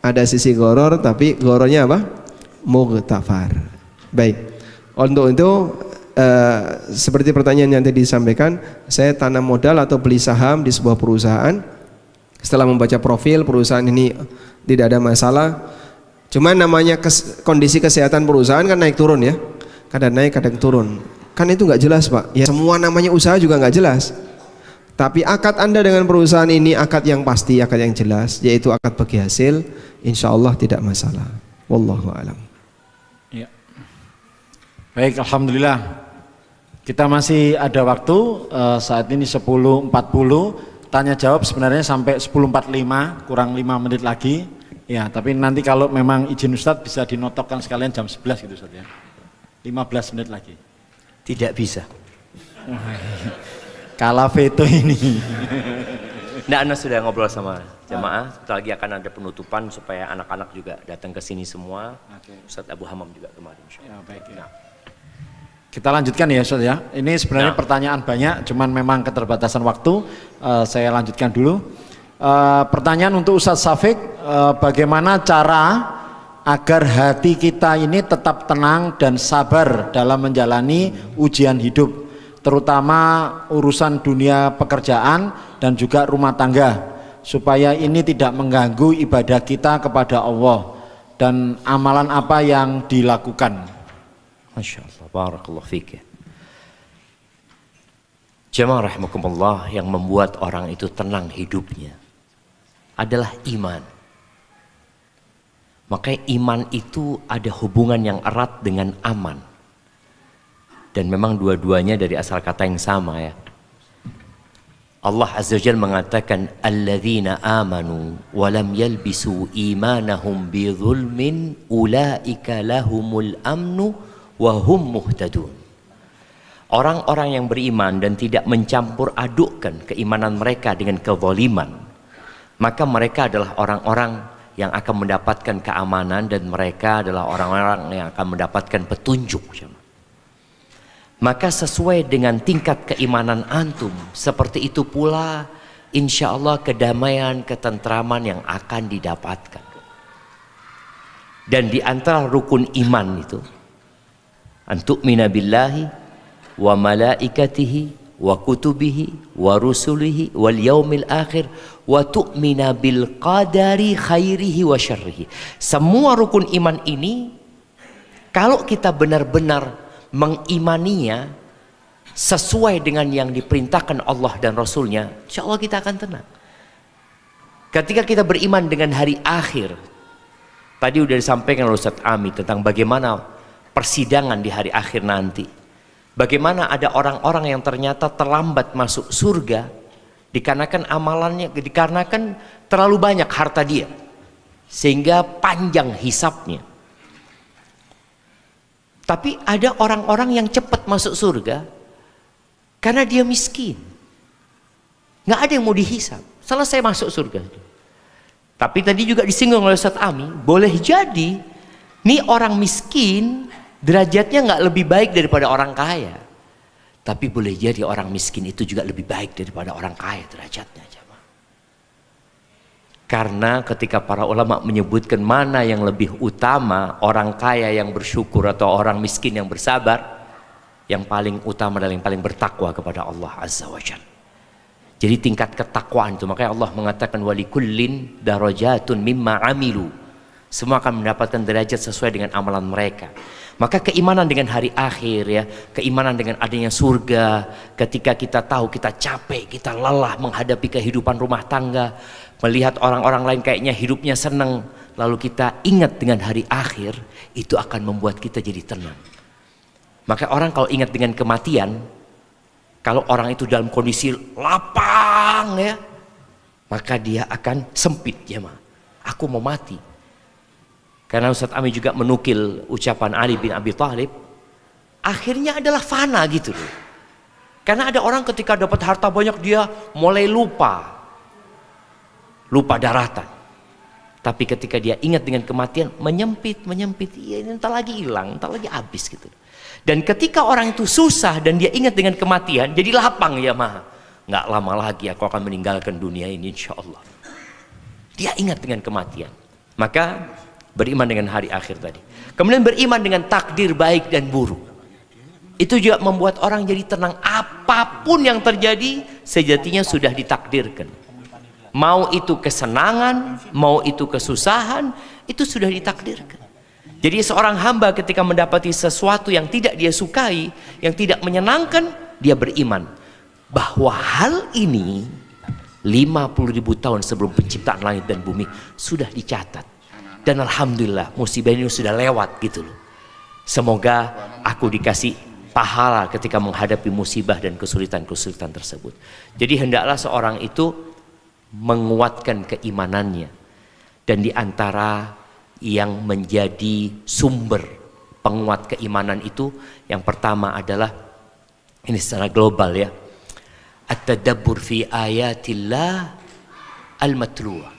Ada sisi gharar, tapi ghararnya apa? Mughtafar. Baik. Untuk itu seperti pertanyaan yang tadi disampaikan, saya tanam modal atau beli saham di sebuah perusahaan. Setelah membaca profil perusahaan ini tidak ada masalah. Cuman namanya kondisi kesehatan perusahaan kan naik turun ya. Kadang naik kadang turun. Kan itu nggak jelas Pak. Ya semua namanya usaha juga nggak jelas. Tapi akad Anda dengan perusahaan ini akad yang pasti, akad yang jelas, yaitu akad bagi hasil, insya Allah tidak masalah. Wallahu a'lam. Ya. Baik, alhamdulillah. Kita masih ada waktu, saat ini 10.40, tanya jawab sebenarnya sampai 10.45, kurang 5 menit lagi. Ya, tapi nanti kalau memang izin Ustadz bisa dinotokkan sekalian jam 11 gitu Ustadz ya. 15 menit lagi. Tidak bisa. Kalah veto ini. Nah, Anda sudah ngobrol sama jamaah, sebentar lagi akan ada penutupan supaya anak-anak juga datang ke sini semua. Ustadz Abu Hamam juga kemarin. Ya, baik ya. Kita lanjutkan ya Ustadz ya. Ini sebenarnya pertanyaan banyak, cuman memang keterbatasan waktu. Saya lanjutkan dulu. Pertanyaan untuk Ustadz Syafiq, bagaimana cara agar hati kita ini tetap tenang dan sabar dalam menjalani ujian hidup, terutama urusan dunia pekerjaan dan juga rumah tangga. supaya ini tidak mengganggu ibadah kita kepada Allah dan amalan apa yang dilakukan. Masya Allah, barakallahu fiik. Jamaah rahimakumullah, yang membuat orang itu tenang hidupnya adalah iman. Makanya iman itu ada hubungan yang erat dengan aman. Dan memang dua-duanya dari asal kata yang sama ya. Allah Azza wa Jalla mengatakan alladzina amanu wa lam yalbisu imanahum bidzulmin ulaika lahumul amnu wa hum muhtadun. Orang-orang yang beriman dan tidak mencampur adukkan keimanan mereka dengan kezaliman, maka mereka adalah orang-orang yang akan mendapatkan keamanan dan mereka adalah orang-orang yang akan mendapatkan petunjuk. Maka sesuai dengan tingkat keimanan antum, seperti itu pula insya Allah kedamaian, ketentraman yang akan didapatkan. Dan di antara rukun iman itu, antu'mina billahi wa malaikatihi wa kutubihi wa rusulihi wal yaumil akhir wa tu'mina bil qadari khairihi wa syarrihi. Semua rukun iman ini kalau kita benar-benar mengimaninya sesuai dengan yang diperintahkan Allah dan Rasulnya, insya Allah kita akan tenang. Ketika kita beriman dengan hari akhir, tadi sudah disampaikan oleh Ustaz Ami tentang bagaimana persidangan di hari akhir nanti. Bagaimana ada orang-orang yang ternyata terlambat masuk surga dikarenakan amalannya, dikarenakan terlalu banyak harta dia, sehingga panjang hisapnya. Tapi ada orang-orang yang cepat masuk surga karena dia miskin, nggak ada yang mau dihisap, selesai masuk surga. Tapi tadi juga disinggung oleh Ustaz Ami, boleh jadi nih orang miskin derajatnya nggak lebih baik daripada orang kaya, tapi boleh jadi orang miskin itu juga lebih baik daripada orang kaya derajatnya. Karena ketika para ulama menyebutkan mana yang lebih utama, orang kaya yang bersyukur atau orang miskin yang bersabar, yang paling utama adalah yang paling bertakwa kepada Allah Azza wa Jalla. Jadi tingkat ketakwaan itu, makanya Allah mengatakan walikullin darajatun mimma amilu. Semua akan mendapatkan derajat sesuai dengan amalan mereka. Maka keimanan dengan hari akhir ya, keimanan dengan adanya surga, ketika kita tahu kita capek, kita lelah menghadapi kehidupan rumah tangga, melihat orang-orang lain kayaknya hidupnya senang, lalu kita ingat dengan hari akhir, itu akan membuat kita jadi tenang. Maka orang kalau ingat dengan kematian, kalau orang itu dalam kondisi lapang ya, maka dia akan sempit ya mah. Aku mau mati. Karena Ustaz Ami juga menukil ucapan Ali bin Abi Thalib, akhirnya adalah fana gitu loh. Karena ada orang ketika dapat harta banyak dia mulai lupa daratan. Tapi ketika dia ingat dengan kematian, menyempit, iya ini entar lagi hilang, entar lagi habis gitu. Dan ketika orang itu susah dan dia ingat dengan kematian, jadi lapang ya mah. Nggak lama lagi aku akan meninggalkan dunia ini insya Allah. Dia ingat dengan kematian. Maka beriman dengan hari akhir tadi. Kemudian beriman dengan takdir baik dan buruk. Itu juga membuat orang jadi tenang. Apapun yang terjadi sejatinya sudah ditakdirkan. Mau itu kesenangan, mau itu kesusahan, itu sudah ditakdirkan. Jadi seorang hamba ketika mendapati sesuatu yang tidak dia sukai, yang tidak menyenangkan, dia beriman bahwa hal ini 50.000 tahun sebelum penciptaan langit dan bumi sudah dicatat. Dan alhamdulillah musibah ini sudah lewat gitu loh. Semoga aku dikasih pahala ketika menghadapi musibah dan kesulitan-kesulitan tersebut. Jadi hendaklah seorang itu menguatkan keimanannya. Dan di antara yang menjadi sumber penguat keimanan itu, yang pertama adalah ini secara global ya, at-tadabbur fi ayatillah al-matluwah.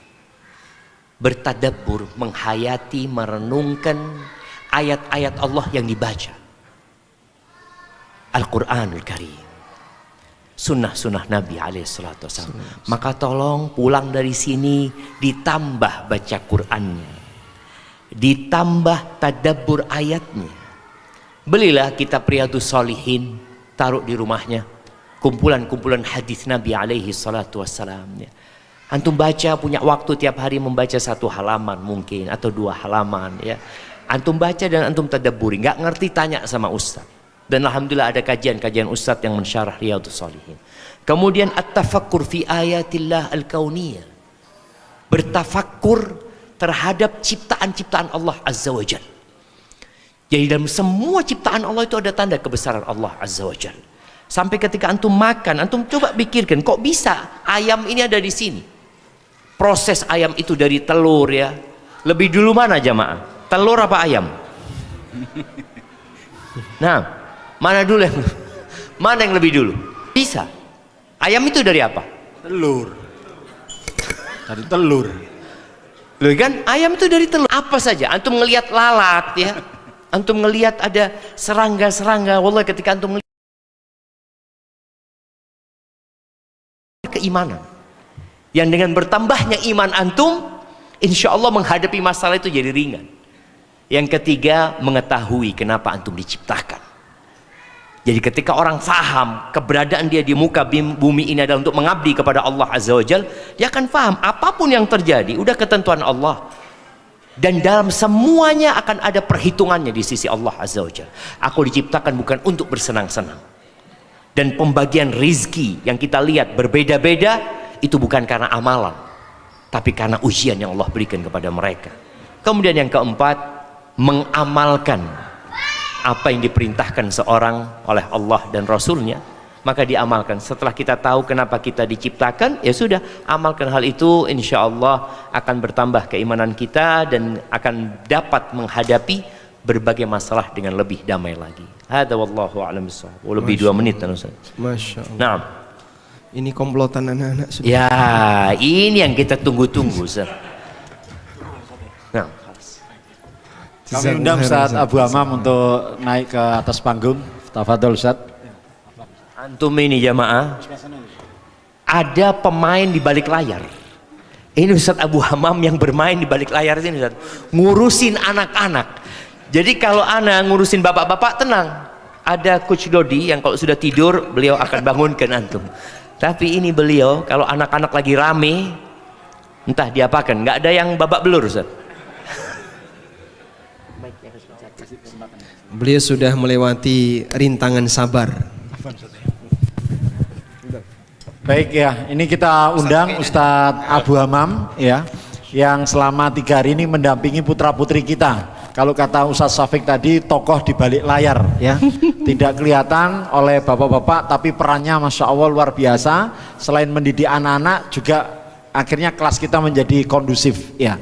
Bertadabbur, menghayati, merenungkan ayat-ayat Allah yang dibaca. Al-Quranul Karim, sunnah-sunnah Nabi alaihissalatu wassalam. Maka tolong pulang dari sini ditambah baca Qurannya, ditambah tadabbur ayatnya. Belilah kitab Riyadhus Shalihin, taruh di rumahnya, kumpulan-kumpulan hadis Nabi alaihissalatu wassalam. Antum baca, punya waktu tiap hari membaca 1 halaman mungkin atau 2 halaman ya. Antum baca dan antum tadabburi, nggak ngerti tanya sama ustaz. Dan alhamdulillah ada kajian-kajian ustaz yang mensyarah Riyadhus Shalihin. Kemudian at-tafakkur fi ayatillah al-kauniyah. Bertafakkur terhadap ciptaan-ciptaan Allah Azza wa Jalla. Jadi dalam semua ciptaan Allah itu ada tanda kebesaran Allah Azza wa Jalla. Sampai ketika antum makan, antum coba pikirkan, kok bisa ayam ini ada di sini? Proses ayam itu dari telur ya. Lebih dulu mana jamaah? Telur apa ayam? Nah, mana dulu yang mana yang lebih dulu? Bisa. Ayam itu dari apa? Telur. Dari telur. Loh kan, ayam itu dari telur. Apa saja? Antum ngelihat lalat ya. Antum ngelihat ada serangga-serangga. Wallahi ketika antum ngelihat keimanan. Yang dengan bertambahnya iman antum, insya Allah menghadapi masalah itu jadi ringan. Yang ketiga, mengetahui kenapa antum diciptakan. Jadi ketika orang faham keberadaan dia di muka bumi ini adalah untuk mengabdi kepada Allah Azza wa Jal, dia akan faham apapun yang terjadi, udah ketentuan Allah. Dan dalam semuanya akan ada perhitungannya di sisi Allah Azza wa Jal. Aku diciptakan bukan untuk bersenang-senang. Dan pembagian rizki yang kita lihat berbeda-beda, itu bukan karena amalan, tapi karena ujian yang Allah berikan kepada mereka. Kemudian yang keempat, mengamalkan apa yang diperintahkan seorang oleh Allah dan Rasulnya, maka diamalkan. Setelah kita tahu kenapa kita diciptakan, ya sudah, amalkan hal itu, insya Allah akan bertambah keimanan kita dan akan dapat menghadapi berbagai masalah dengan lebih damai lagi. Hada wallahu a'lam bishawab. Lebih 2 menit kan Ustaz. Masya Allah. Nah, ini komplotan anak-anak sudah. ya ini yang kita tunggu-tunggu Ustaz. Nah, Kami undang Ustaz Abu Hamam untuk naik ke atas panggung. Tafadhol Ustaz. antum ini jamaah, ada pemain di balik layar. Ini Ustaz Abu Hamam yang bermain di balik layar ini Ustaz, ngurusin anak-anak. Jadi kalau ana ngurusin bapak-bapak, tenang, ada Coach Dodi yang kalau sudah tidur beliau akan bangunkan antum. Tapi ini beliau kalau anak-anak lagi rame, entah diapakan, nggak ada yang babak belur Ustaz. Beliau sudah melewati rintangan sabar. Baik ya, ini kita undang Ustadz Abu Hamam ya, yang selama 3 hari ini mendampingi putra-putri kita. Kalau kata Ustadz Syafiq tadi, tokoh di balik layar ya, tidak kelihatan oleh bapak-bapak, tapi perannya Masya Allah luar biasa. Selain mendidik anak-anak, juga akhirnya kelas kita menjadi kondusif ya.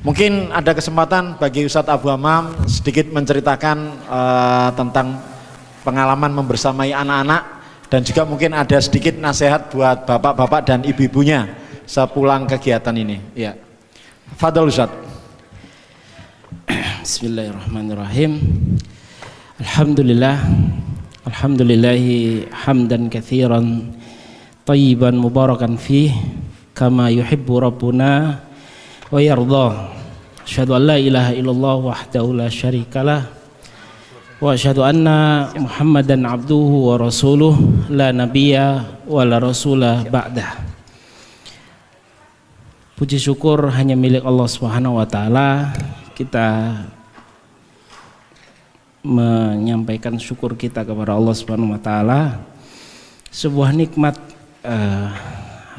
Mungkin ada kesempatan bagi Ustadz Abu Hamam sedikit menceritakan tentang pengalaman membersamai anak-anak, dan juga mungkin ada sedikit nasihat buat bapak-bapak dan ibu-ibunya sepulang kegiatan ini ya. Fadhol Ustaz. Bismillahirrahmanirrahim. Alhamdulillah, alhamdulillahi hamdan katsiran tayyiban mubarakan fih kama yuhibbu rabbuna wa yarda. Asyhadu an la ilaha illallah wahdahu la syarikalah wa asyhadu anna Muhammadan abduhu wa rasuluh la nabiyya wa la rasulah ba'dah. Puji syukur hanya milik Allah Subhanahu wa taala. Kita menyampaikan syukur kita kepada Allah Subhanahu wa taala. Sebuah nikmat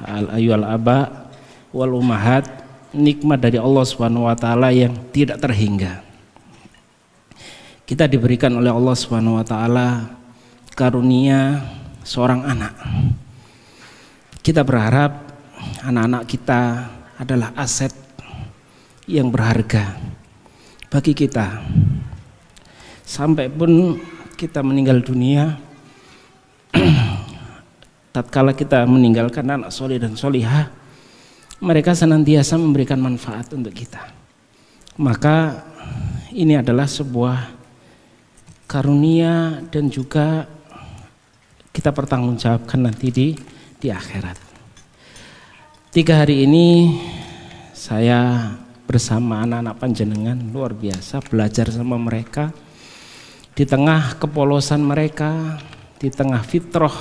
al-ayyul aba wal ummahat, nikmat dari Allah Subhanahu wa taala yang tidak terhingga. Kita diberikan oleh Allah Subhanahu wa taala karunia seorang anak. Kita berharap anak-anak kita adalah aset yang berharga bagi kita. Sampai pun kita meninggal dunia, tatkala kita meninggalkan anak soleh dan solihah, mereka senantiasa memberikan manfaat untuk kita. Maka ini adalah sebuah karunia dan juga kita pertanggungjawabkan nanti di akhirat. 3 hari ini saya bersama anak-anak panjenengan luar biasa, belajar sama mereka di tengah kepolosan mereka, di tengah fitrah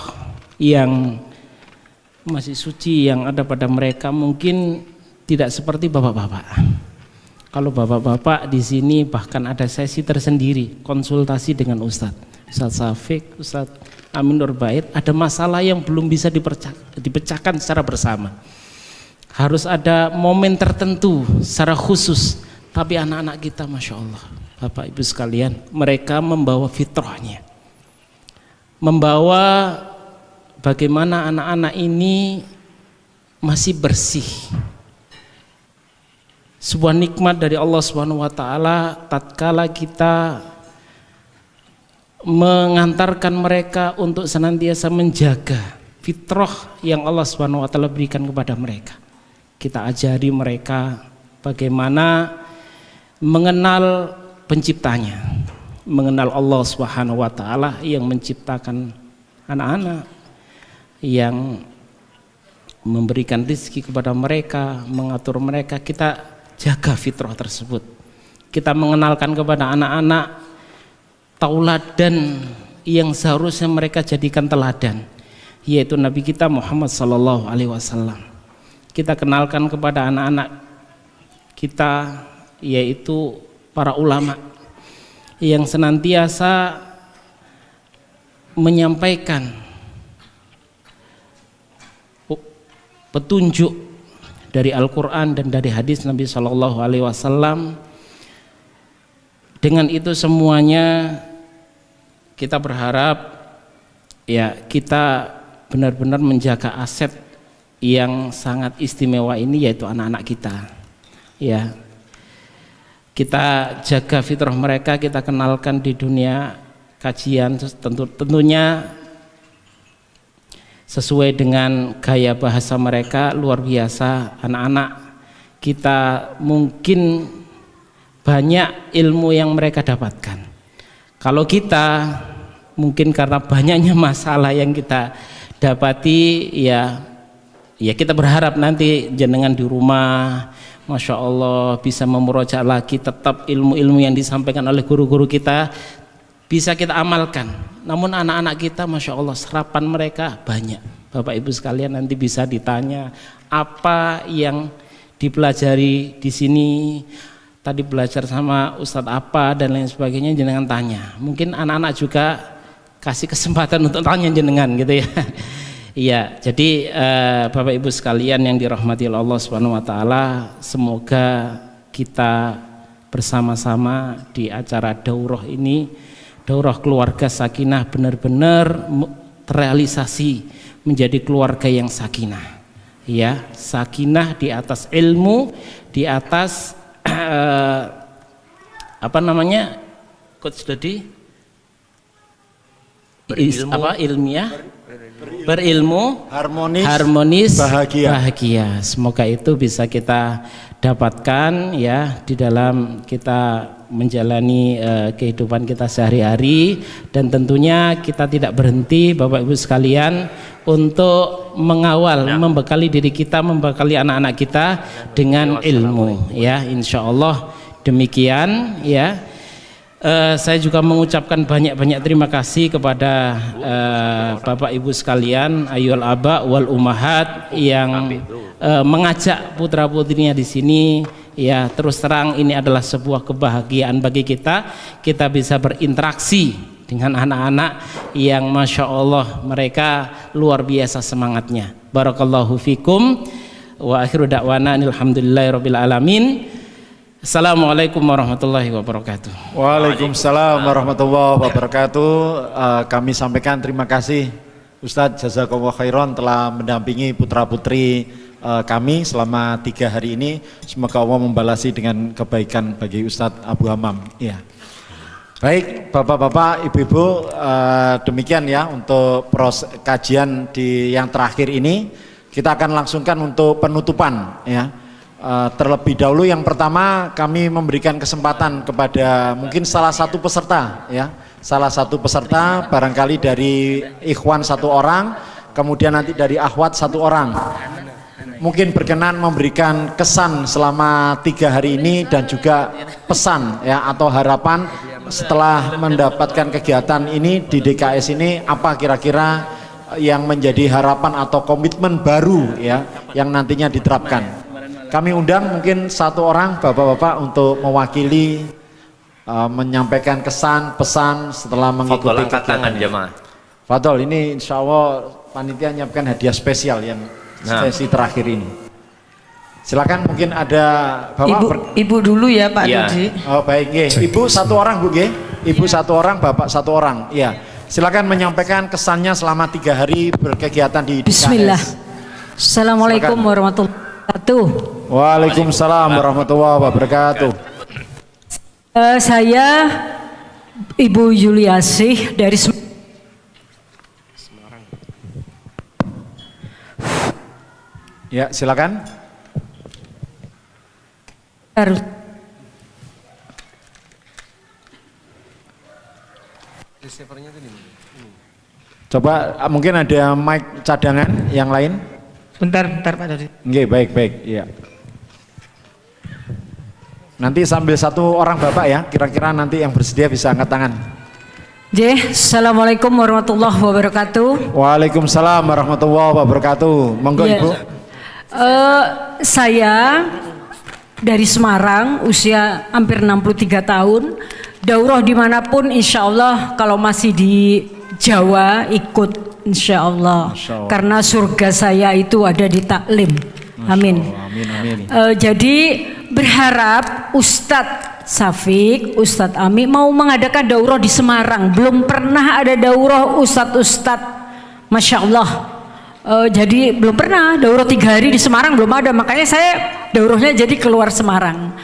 yang masih suci yang ada pada mereka mungkin tidak seperti bapak-bapak. Kalau bapak-bapak di sini bahkan ada sesi tersendiri konsultasi dengan Ustadz Syafiq, Ustadz Amin Nurbait, ada masalah yang belum bisa dipecahkan secara bersama. Harus ada momen tertentu secara khusus. Tapi anak-anak kita, Masya Allah, Bapak Ibu sekalian, mereka membawa fitrahnya, membawa bagaimana anak-anak ini masih bersih. Sebuah nikmat dari Allah Subhanahu wa taala tatkala kita mengantarkan mereka untuk senantiasa menjaga fitrah yang Allah Subhanahu wa taala berikan kepada mereka. Kita ajari mereka bagaimana mengenal penciptanya, mengenal Allah Subhanahu wa taala yang menciptakan anak-anak, yang memberikan rezeki kepada mereka, mengatur mereka. Kita jaga fitrah tersebut. Kita mengenalkan kepada anak-anak tauladan yang seharusnya mereka jadikan teladan, yaitu Nabi kita Muhammad sallallahu alaihi wasallam. Kita kenalkan kepada anak-anak kita, yaitu para ulama yang senantiasa menyampaikan petunjuk dari Al-Quran dan dari hadis Nabi Shallallahu Alaihi Wasallam. Dengan itu semuanya kita berharap ya kita benar-benar menjaga aset yang sangat istimewa ini, yaitu anak-anak kita. Ya, kita jaga fitrah mereka, kita kenalkan di dunia kajian, tentunya sesuai dengan gaya bahasa mereka luar biasa. Anak-anak kita mungkin banyak ilmu yang mereka dapatkan. Kalau kita mungkin karena banyaknya masalah yang kita dapati, ya kita berharap nanti jenengan di rumah, Masya Allah, bisa memurojaah lagi tetap ilmu-ilmu yang disampaikan oleh guru-guru kita bisa kita amalkan. Namun anak-anak kita, Masya Allah, serapan mereka banyak. Bapak Ibu sekalian, nanti bisa ditanya apa yang dipelajari di sini, tadi belajar sama Ustadz apa dan lain sebagainya, jenengan tanya. Mungkin anak-anak juga kasih kesempatan untuk tanya jenengan gitu ya. Iya, jadi Bapak Ibu sekalian yang dirahmati Allah Subhanahu wa taala, semoga kita bersama-sama di acara daurah ini, daurah keluarga sakinah, benar-benar terrealisasi menjadi keluarga yang sakinah. Ya, sakinah di atas ilmu, di atas apa namanya? Coach tadi ilmiah, berilmu, harmonis, bahagia. Semoga itu bisa kita dapatkan ya di dalam kita menjalani kehidupan kita sehari-hari, dan tentunya kita tidak berhenti Bapak Ibu sekalian untuk mengawal, membekali diri kita, membekali anak-anak kita dengan ilmu ya, insya Allah demikian ya. Saya juga mengucapkan banyak-banyak terima kasih kepada Bapak Ibu sekalian, ayyuhal aba wal ummahat, yang mengajak putra-putrinya di sini. Ya, terus terang ini adalah sebuah kebahagiaan bagi kita bisa berinteraksi dengan anak-anak yang Masya Allah mereka luar biasa semangatnya. Barakallahu fikum wa akhiru da'wana alhamdulillahirabbil alamin. Assalamualaikum warahmatullahi wabarakatuh. Waalaikumsalam warahmatullahi wabarakatuh. Kami sampaikan terima kasih Ustadz jazakallahu khairan telah mendampingi putra-putri kami selama 3 hari ini. Semoga Allah membalasi dengan kebaikan bagi Ustadz Abu Hamam. Ya. Baik Bapak-bapak, Ibu-ibu, demikian ya untuk kajian di yang terakhir ini. Kita akan langsungkan untuk penutupan ya. Terlebih dahulu yang pertama kami memberikan kesempatan kepada mungkin salah satu peserta ya, salah satu peserta barangkali dari ikhwan 1 orang, kemudian nanti dari akhwat 1 orang, mungkin berkenan memberikan kesan selama 3 hari ini dan juga pesan ya atau harapan setelah mendapatkan kegiatan ini di DKS ini, apa kira-kira yang menjadi harapan atau komitmen baru ya yang nantinya diterapkan. Kami undang mungkin satu orang bapak-bapak untuk mewakili menyampaikan kesan pesan setelah mengikuti Fadol, angkat tangan kegiatan. jemaah. Fadol, ini insya Allah panitia menyiapkan hadiah spesial yang sesi terakhir ini. Silakan, mungkin ada bapak. Ibu dulu ya Pak Ya. Dodi. Oh baik, ibu satu orang Bu, ibu satu orang, bapak satu orang. Ya. Silakan menyampaikan kesannya selama 3 hari berkegiatan di DKS. Bismillah. Assalamualaikum warahmatullahi wabarakatuh. Waalaikumsalam warahmatullahi wabarakatuh. Saya Ibu Yuliasih dari Semarang. Ya, silakan. Receivernya tadi. Coba mungkin ada mic cadangan yang lain. Bentar Pak Dodi. Nggih, baik, iya. Nanti sambil satu orang bapak ya, kira-kira nanti yang bersedia bisa angkat tangan. Assalamualaikum warahmatullahi wabarakatuh. Waalaikumsalam warahmatullahi wabarakatuh. Monggo Ya. Ibu. Saya dari Semarang, usia hampir 63 tahun. Daurah dimanapun insya Allah, kalau masih di Jawa ikut insya Allah. Masya Allah. Karena surga saya itu ada di taklim. Amin. Amin. Jadi berharap Ustadz Safik, Ustadz Ami mau mengadakan daurah di Semarang. Belum pernah ada daurah Ustadz, Masya Allah. Jadi belum pernah daurah 3 hari di Semarang, belum ada. Makanya saya daurahnya jadi keluar Semarang.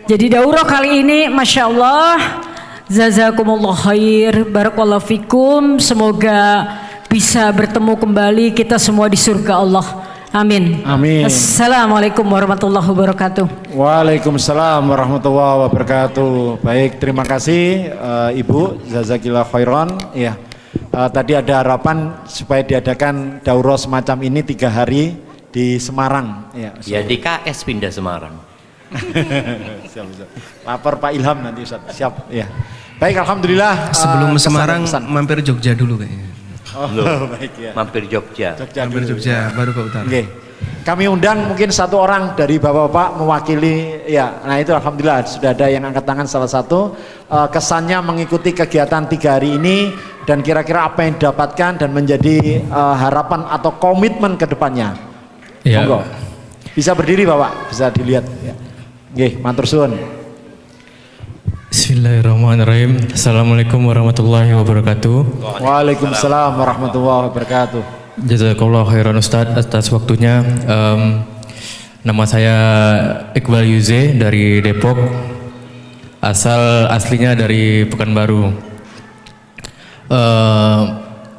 Jadi daurah kali ini Masya Allah, jazakumullah khair, barakallahu fikum. Semoga bisa bertemu kembali kita semua di surga Allah. Amin. Amin. Assalamualaikum warahmatullahi wabarakatuh. Waalaikumsalam warahmatullahi wabarakatuh. Baik, terima kasih Ibu, jazakillah khairan. Ya, tadi ada harapan supaya diadakan daurah semacam ini 3 hari di Semarang. Ya, Ya DKS pindah Semarang. siap. Lapor Pak Ilham nanti Ustaz. Siap. Ya. Baik, alhamdulillah. Sebelum kesan dan Semarang pesan. mampir Jogja dulu kayaknya. Oh, baik ya. Mampir Jogja. Mampir dulu. Jogja baru ke utara. Oke. Kami undang mungkin satu orang dari bapak-bapak mewakili ya. Nah itu alhamdulillah sudah ada yang angkat tangan salah satu kesannya mengikuti kegiatan 3 hari ini dan kira-kira apa yang didapatkan dan menjadi harapan atau komitmen ke depannya. Ya. Monggo. Bisa berdiri Bapak, bisa dilihat ya. Nggih, matur suwun. Bismillahirrahmanirrahim. Assalamualaikum warahmatullahi wabarakatuh. Waalaikumsalam warahmatullahi wabarakatuh. Jazakallah khairan Ustadz atas waktunya. Nama saya Iqbal Yuze dari Depok. Asal aslinya dari Pekanbaru.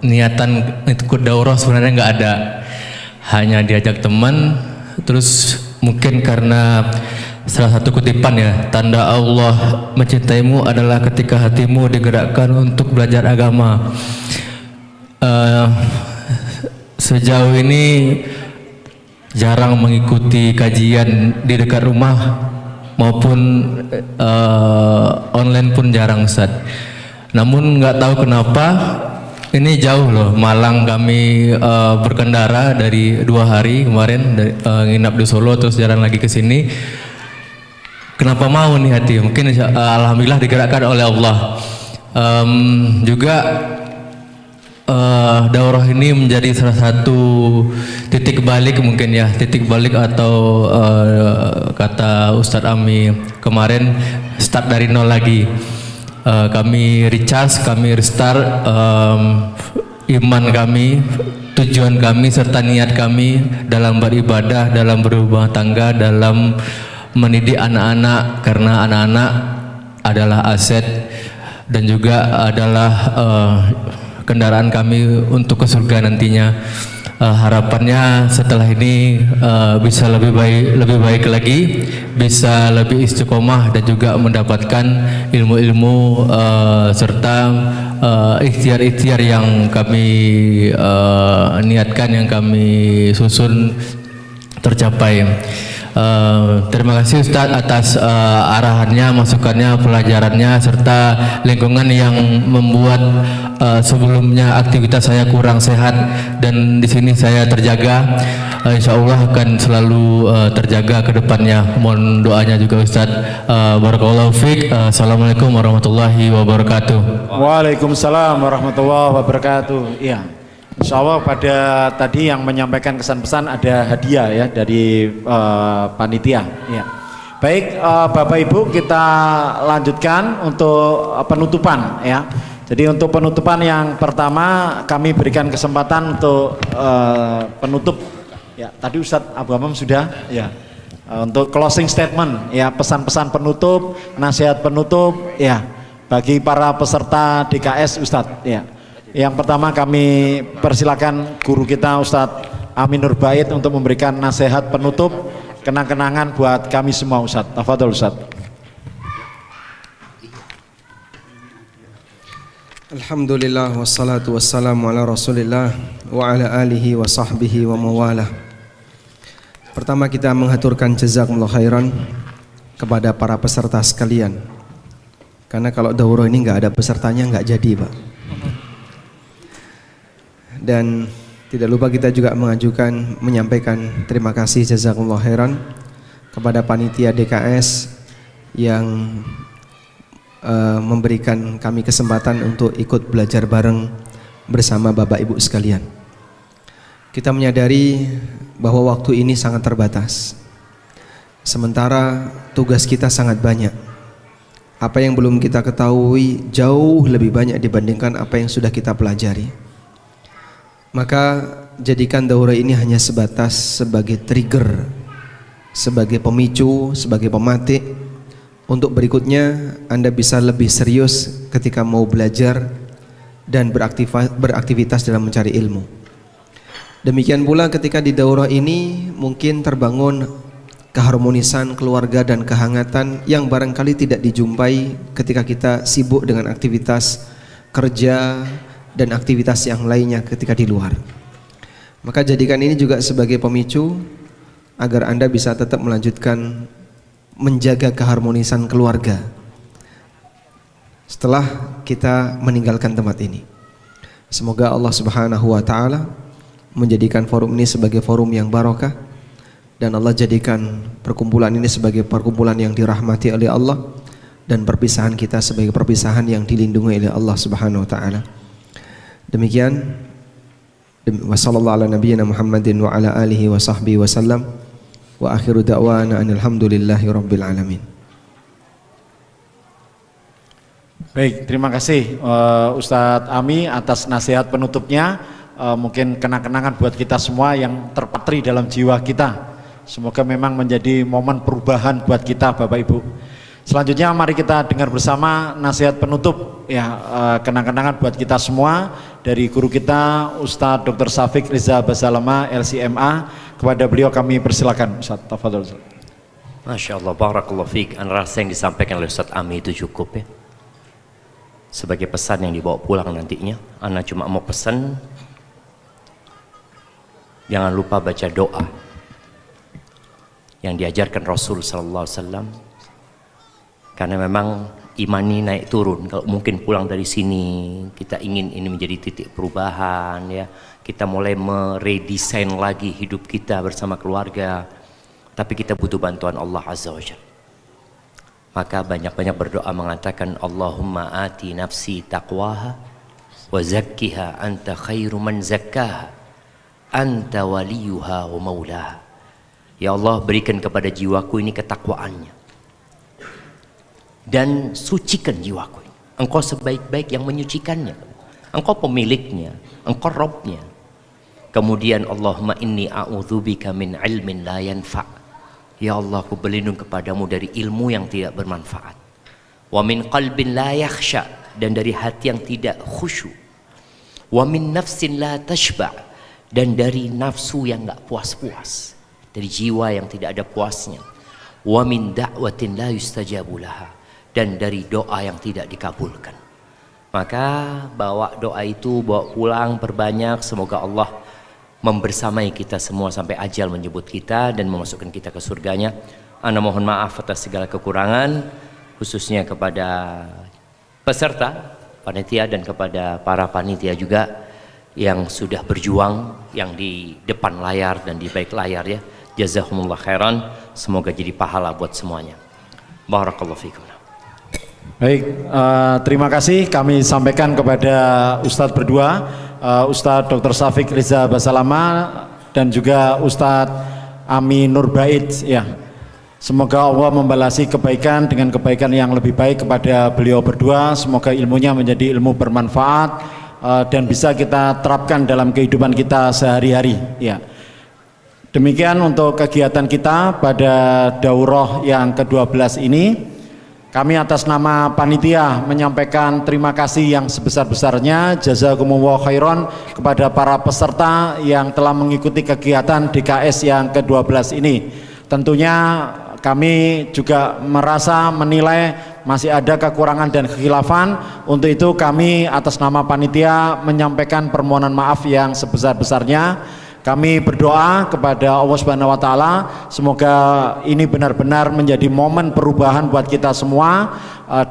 Niatan ikut daurah sebenarnya nggak ada. Hanya diajak teman. Terus mungkin karena salah satu kutipan ya, tanda Allah mencintaimu adalah ketika hatimu digerakkan untuk belajar agama. Sejauh ini jarang mengikuti kajian di dekat rumah maupun online pun jarang Ustaz. Namun nggak tahu kenapa ini jauh loh, Malang kami berkendara dari 2 hari kemarin nginap di Solo terus jalan lagi ke sini. Kenapa mau nih hati? Mungkin alhamdulillah digerakkan oleh Allah. Juga daurah ini menjadi salah satu titik balik mungkin ya, titik balik atau kata Ustadz Ami kemarin start dari nol lagi. Kami recharge, kami restart iman kami, tujuan kami serta niat kami dalam beribadah, dalam berumah tangga, dalam mendidik anak-anak, karena anak-anak adalah aset dan juga adalah kendaraan kami untuk ke surga nantinya. Harapannya setelah ini bisa lebih baik lagi, bisa lebih istiqomah dan juga mendapatkan ilmu-ilmu serta ikhtiar-ikhtiar yang kami niatkan, yang kami susun tercapai. Terima kasih Ustadz atas arahannya, masukannya, pelajarannya, serta lingkungan yang membuat sebelumnya aktivitas saya kurang sehat dan di sini saya terjaga. Insya Allah akan selalu terjaga ke depannya. Mohon doanya juga Ustadz. Barakallahu fiik. Assalamualaikum warahmatullahi wabarakatuh. Waalaikumsalam warahmatullahi wabarakatuh. Iya. Insya Allah pada tadi yang menyampaikan kesan-pesan ada hadiah ya dari panitia. Ya. Baik Bapak Ibu, kita lanjutkan untuk penutupan ya. Jadi untuk penutupan yang pertama kami berikan kesempatan untuk penutup. Ya, tadi Ustadz Abu Hamam sudah ya. Untuk closing statement ya, pesan-pesan penutup, nasihat penutup ya bagi para peserta DKS Ustadz ya. Yang pertama kami persilakan guru kita Ustadz Amin Nur Bait untuk memberikan nasihat penutup, kenang-kenangan buat kami semua Ustadz. Tafadhol Ustadz. Alhamdulillah wassalatu wassalamu ala Rasulillah wa ala alihi wa sahbihi wa mawalah. Pertama kita menghaturkan jazakumullah khairan kepada para peserta sekalian. Karena kalau daurah ini nggak ada pesertanya nggak jadi, Pak. Dan tidak lupa kita juga menyampaikan terima kasih jazakumullah khairan kepada panitia DKS yang memberikan kami kesempatan untuk ikut belajar bareng bersama Bapak Ibu sekalian. Kita menyadari bahwa waktu ini sangat terbatas. Sementara tugas kita sangat banyak. Apa yang belum kita ketahui jauh lebih banyak dibandingkan apa yang sudah kita pelajari. Maka jadikan daurah ini hanya sebatas sebagai trigger, sebagai pemicu, sebagai pematik untuk berikutnya Anda bisa lebih serius ketika mau belajar dan beraktivitas dalam mencari ilmu. Demikian pula ketika di daurah ini mungkin terbangun keharmonisan keluarga dan kehangatan yang barangkali tidak dijumpai ketika kita sibuk dengan aktivitas kerja dan aktivitas yang lainnya ketika di luar. Maka jadikan ini juga sebagai pemicu agar Anda bisa tetap melanjutkan menjaga keharmonisan keluarga setelah kita meninggalkan tempat ini. Semoga Allah Subhanahu wa taala menjadikan forum ini sebagai forum yang barokah dan Allah jadikan perkumpulan ini sebagai perkumpulan yang dirahmati oleh Allah dan perpisahan kita sebagai perpisahan yang dilindungi oleh Allah Subhanahu wa taala. Demikian wa sallallahu ala nabiyyina Muhammadin wa ala alihi wa sahbihi wa sallam wa akhiru da'wana alhamdulillahi rabbil alamin. Baik, terima kasih Ustadz Ami atas nasihat penutupnya. Mungkin kenang-kenangan buat kita semua yang terpatri dalam jiwa kita. Semoga memang menjadi momen perubahan buat kita Bapak Ibu. Selanjutnya mari kita dengar bersama nasihat penutup ya, kenang-kenangan buat kita semua dari guru kita Ustadz Dr. Syafiq Riza Basalama LCMA. Kepada beliau kami persilakan Ustadz. Tafadhol Ustadz. Masya Allah, barakallahu fiik. Rasa yang disampaikan oleh Ustadz Ami itu cukup ya, sebagai pesan yang dibawa pulang nantinya. Ana cuma mau pesan, jangan lupa baca doa yang diajarkan Rasul Sallallahu Alaihi Wasallam. Karena memang iman ini naik turun. Kalau mungkin pulang dari sini kita ingin ini menjadi titik perubahan ya, kita mulai meredesain lagi hidup kita bersama keluarga, tapi kita butuh bantuan Allah Azza wa Jalla. Maka banyak-banyak berdoa mengatakan Allahumma ati nafsi taqwaha wa zakkiha anta khairu man zakkaha anta waliyuha wa maulaha. Ya Allah, berikan kepada jiwaku ini ketakwaannya dan sucikan jiwaku. Engkau sebaik-baik yang menyucikannya. Engkau pemiliknya, engkau Rabbnya. Kemudian Allahumma inni a'udzubika min ilmin la yanfa'. Ya Allah, aku berlindung kepadamu dari ilmu yang tidak bermanfaat. Wa min qalbin la yakhsha, dan dari hati yang tidak khusyuk. Wa min nafsin la tashba', dan dari nafsu yang enggak puas-puas, dari jiwa yang tidak ada puasnya. Wa min da'watin la yustajabu laha, dan dari doa yang tidak dikabulkan. Maka bawa doa itu, bawa pulang, perbanyak. Semoga Allah membersamai kita semua sampai ajal menjemput kita dan memasukkan kita ke surganya. Ana mohon maaf atas segala kekurangan, khususnya kepada peserta panitia dan kepada para panitia juga yang sudah berjuang, yang di depan layar dan di balik layar ya. Jazakumullah khairan, semoga jadi pahala buat semuanya. Barakallahu fikum. Baik, terima kasih kami sampaikan kepada Ustadz berdua, Ustadz Dr. Syafiq Riza Basalama dan juga Ustadz Ami Nurbait ya. Semoga Allah membalasi kebaikan dengan kebaikan yang lebih baik kepada beliau berdua. Semoga ilmunya menjadi ilmu bermanfaat dan bisa kita terapkan dalam kehidupan kita sehari-hari ya. Demikian untuk kegiatan kita pada daurah yang ke-12 ini. Kami atas nama panitia menyampaikan terima kasih yang sebesar-besarnya, jazakumullah khairan, kepada para peserta yang telah mengikuti kegiatan DKS yang ke-12 ini. Tentunya kami juga merasa menilai masih ada kekurangan dan kekhilafan. Untuk itu kami atas nama panitia menyampaikan permohonan maaf yang sebesar-besarnya. Kami berdoa kepada Allah Subhanahu wa taala semoga ini benar-benar menjadi momen perubahan buat kita semua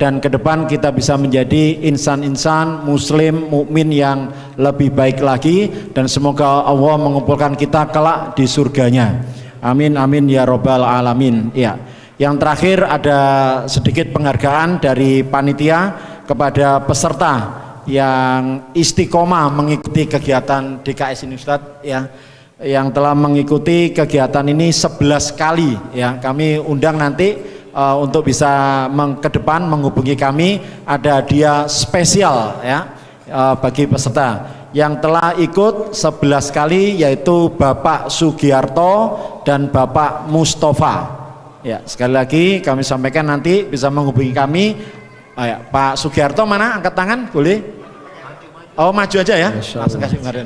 dan ke depan kita bisa menjadi insan-insan muslim mukmin yang lebih baik lagi dan semoga Allah mengumpulkan kita kelak di surganya. Amin amin ya robbal alamin. Ya. Yang terakhir ada sedikit penghargaan dari panitia kepada peserta yang istiqomah mengikuti kegiatan DKS ini Ustadz ya, yang telah mengikuti kegiatan ini 11 kali ya. Kami undang nanti untuk bisa ke depan menghubungi kami, ada hadiah spesial ya bagi peserta yang telah ikut 11 kali, yaitu Bapak Sugiarto dan Bapak Mustafa ya. Sekali lagi kami sampaikan nanti bisa menghubungi kami. Ya, Pak Sugiarto mana? Angkat tangan boleh? Oh maju aja ya. Langsung kasih penghargaan.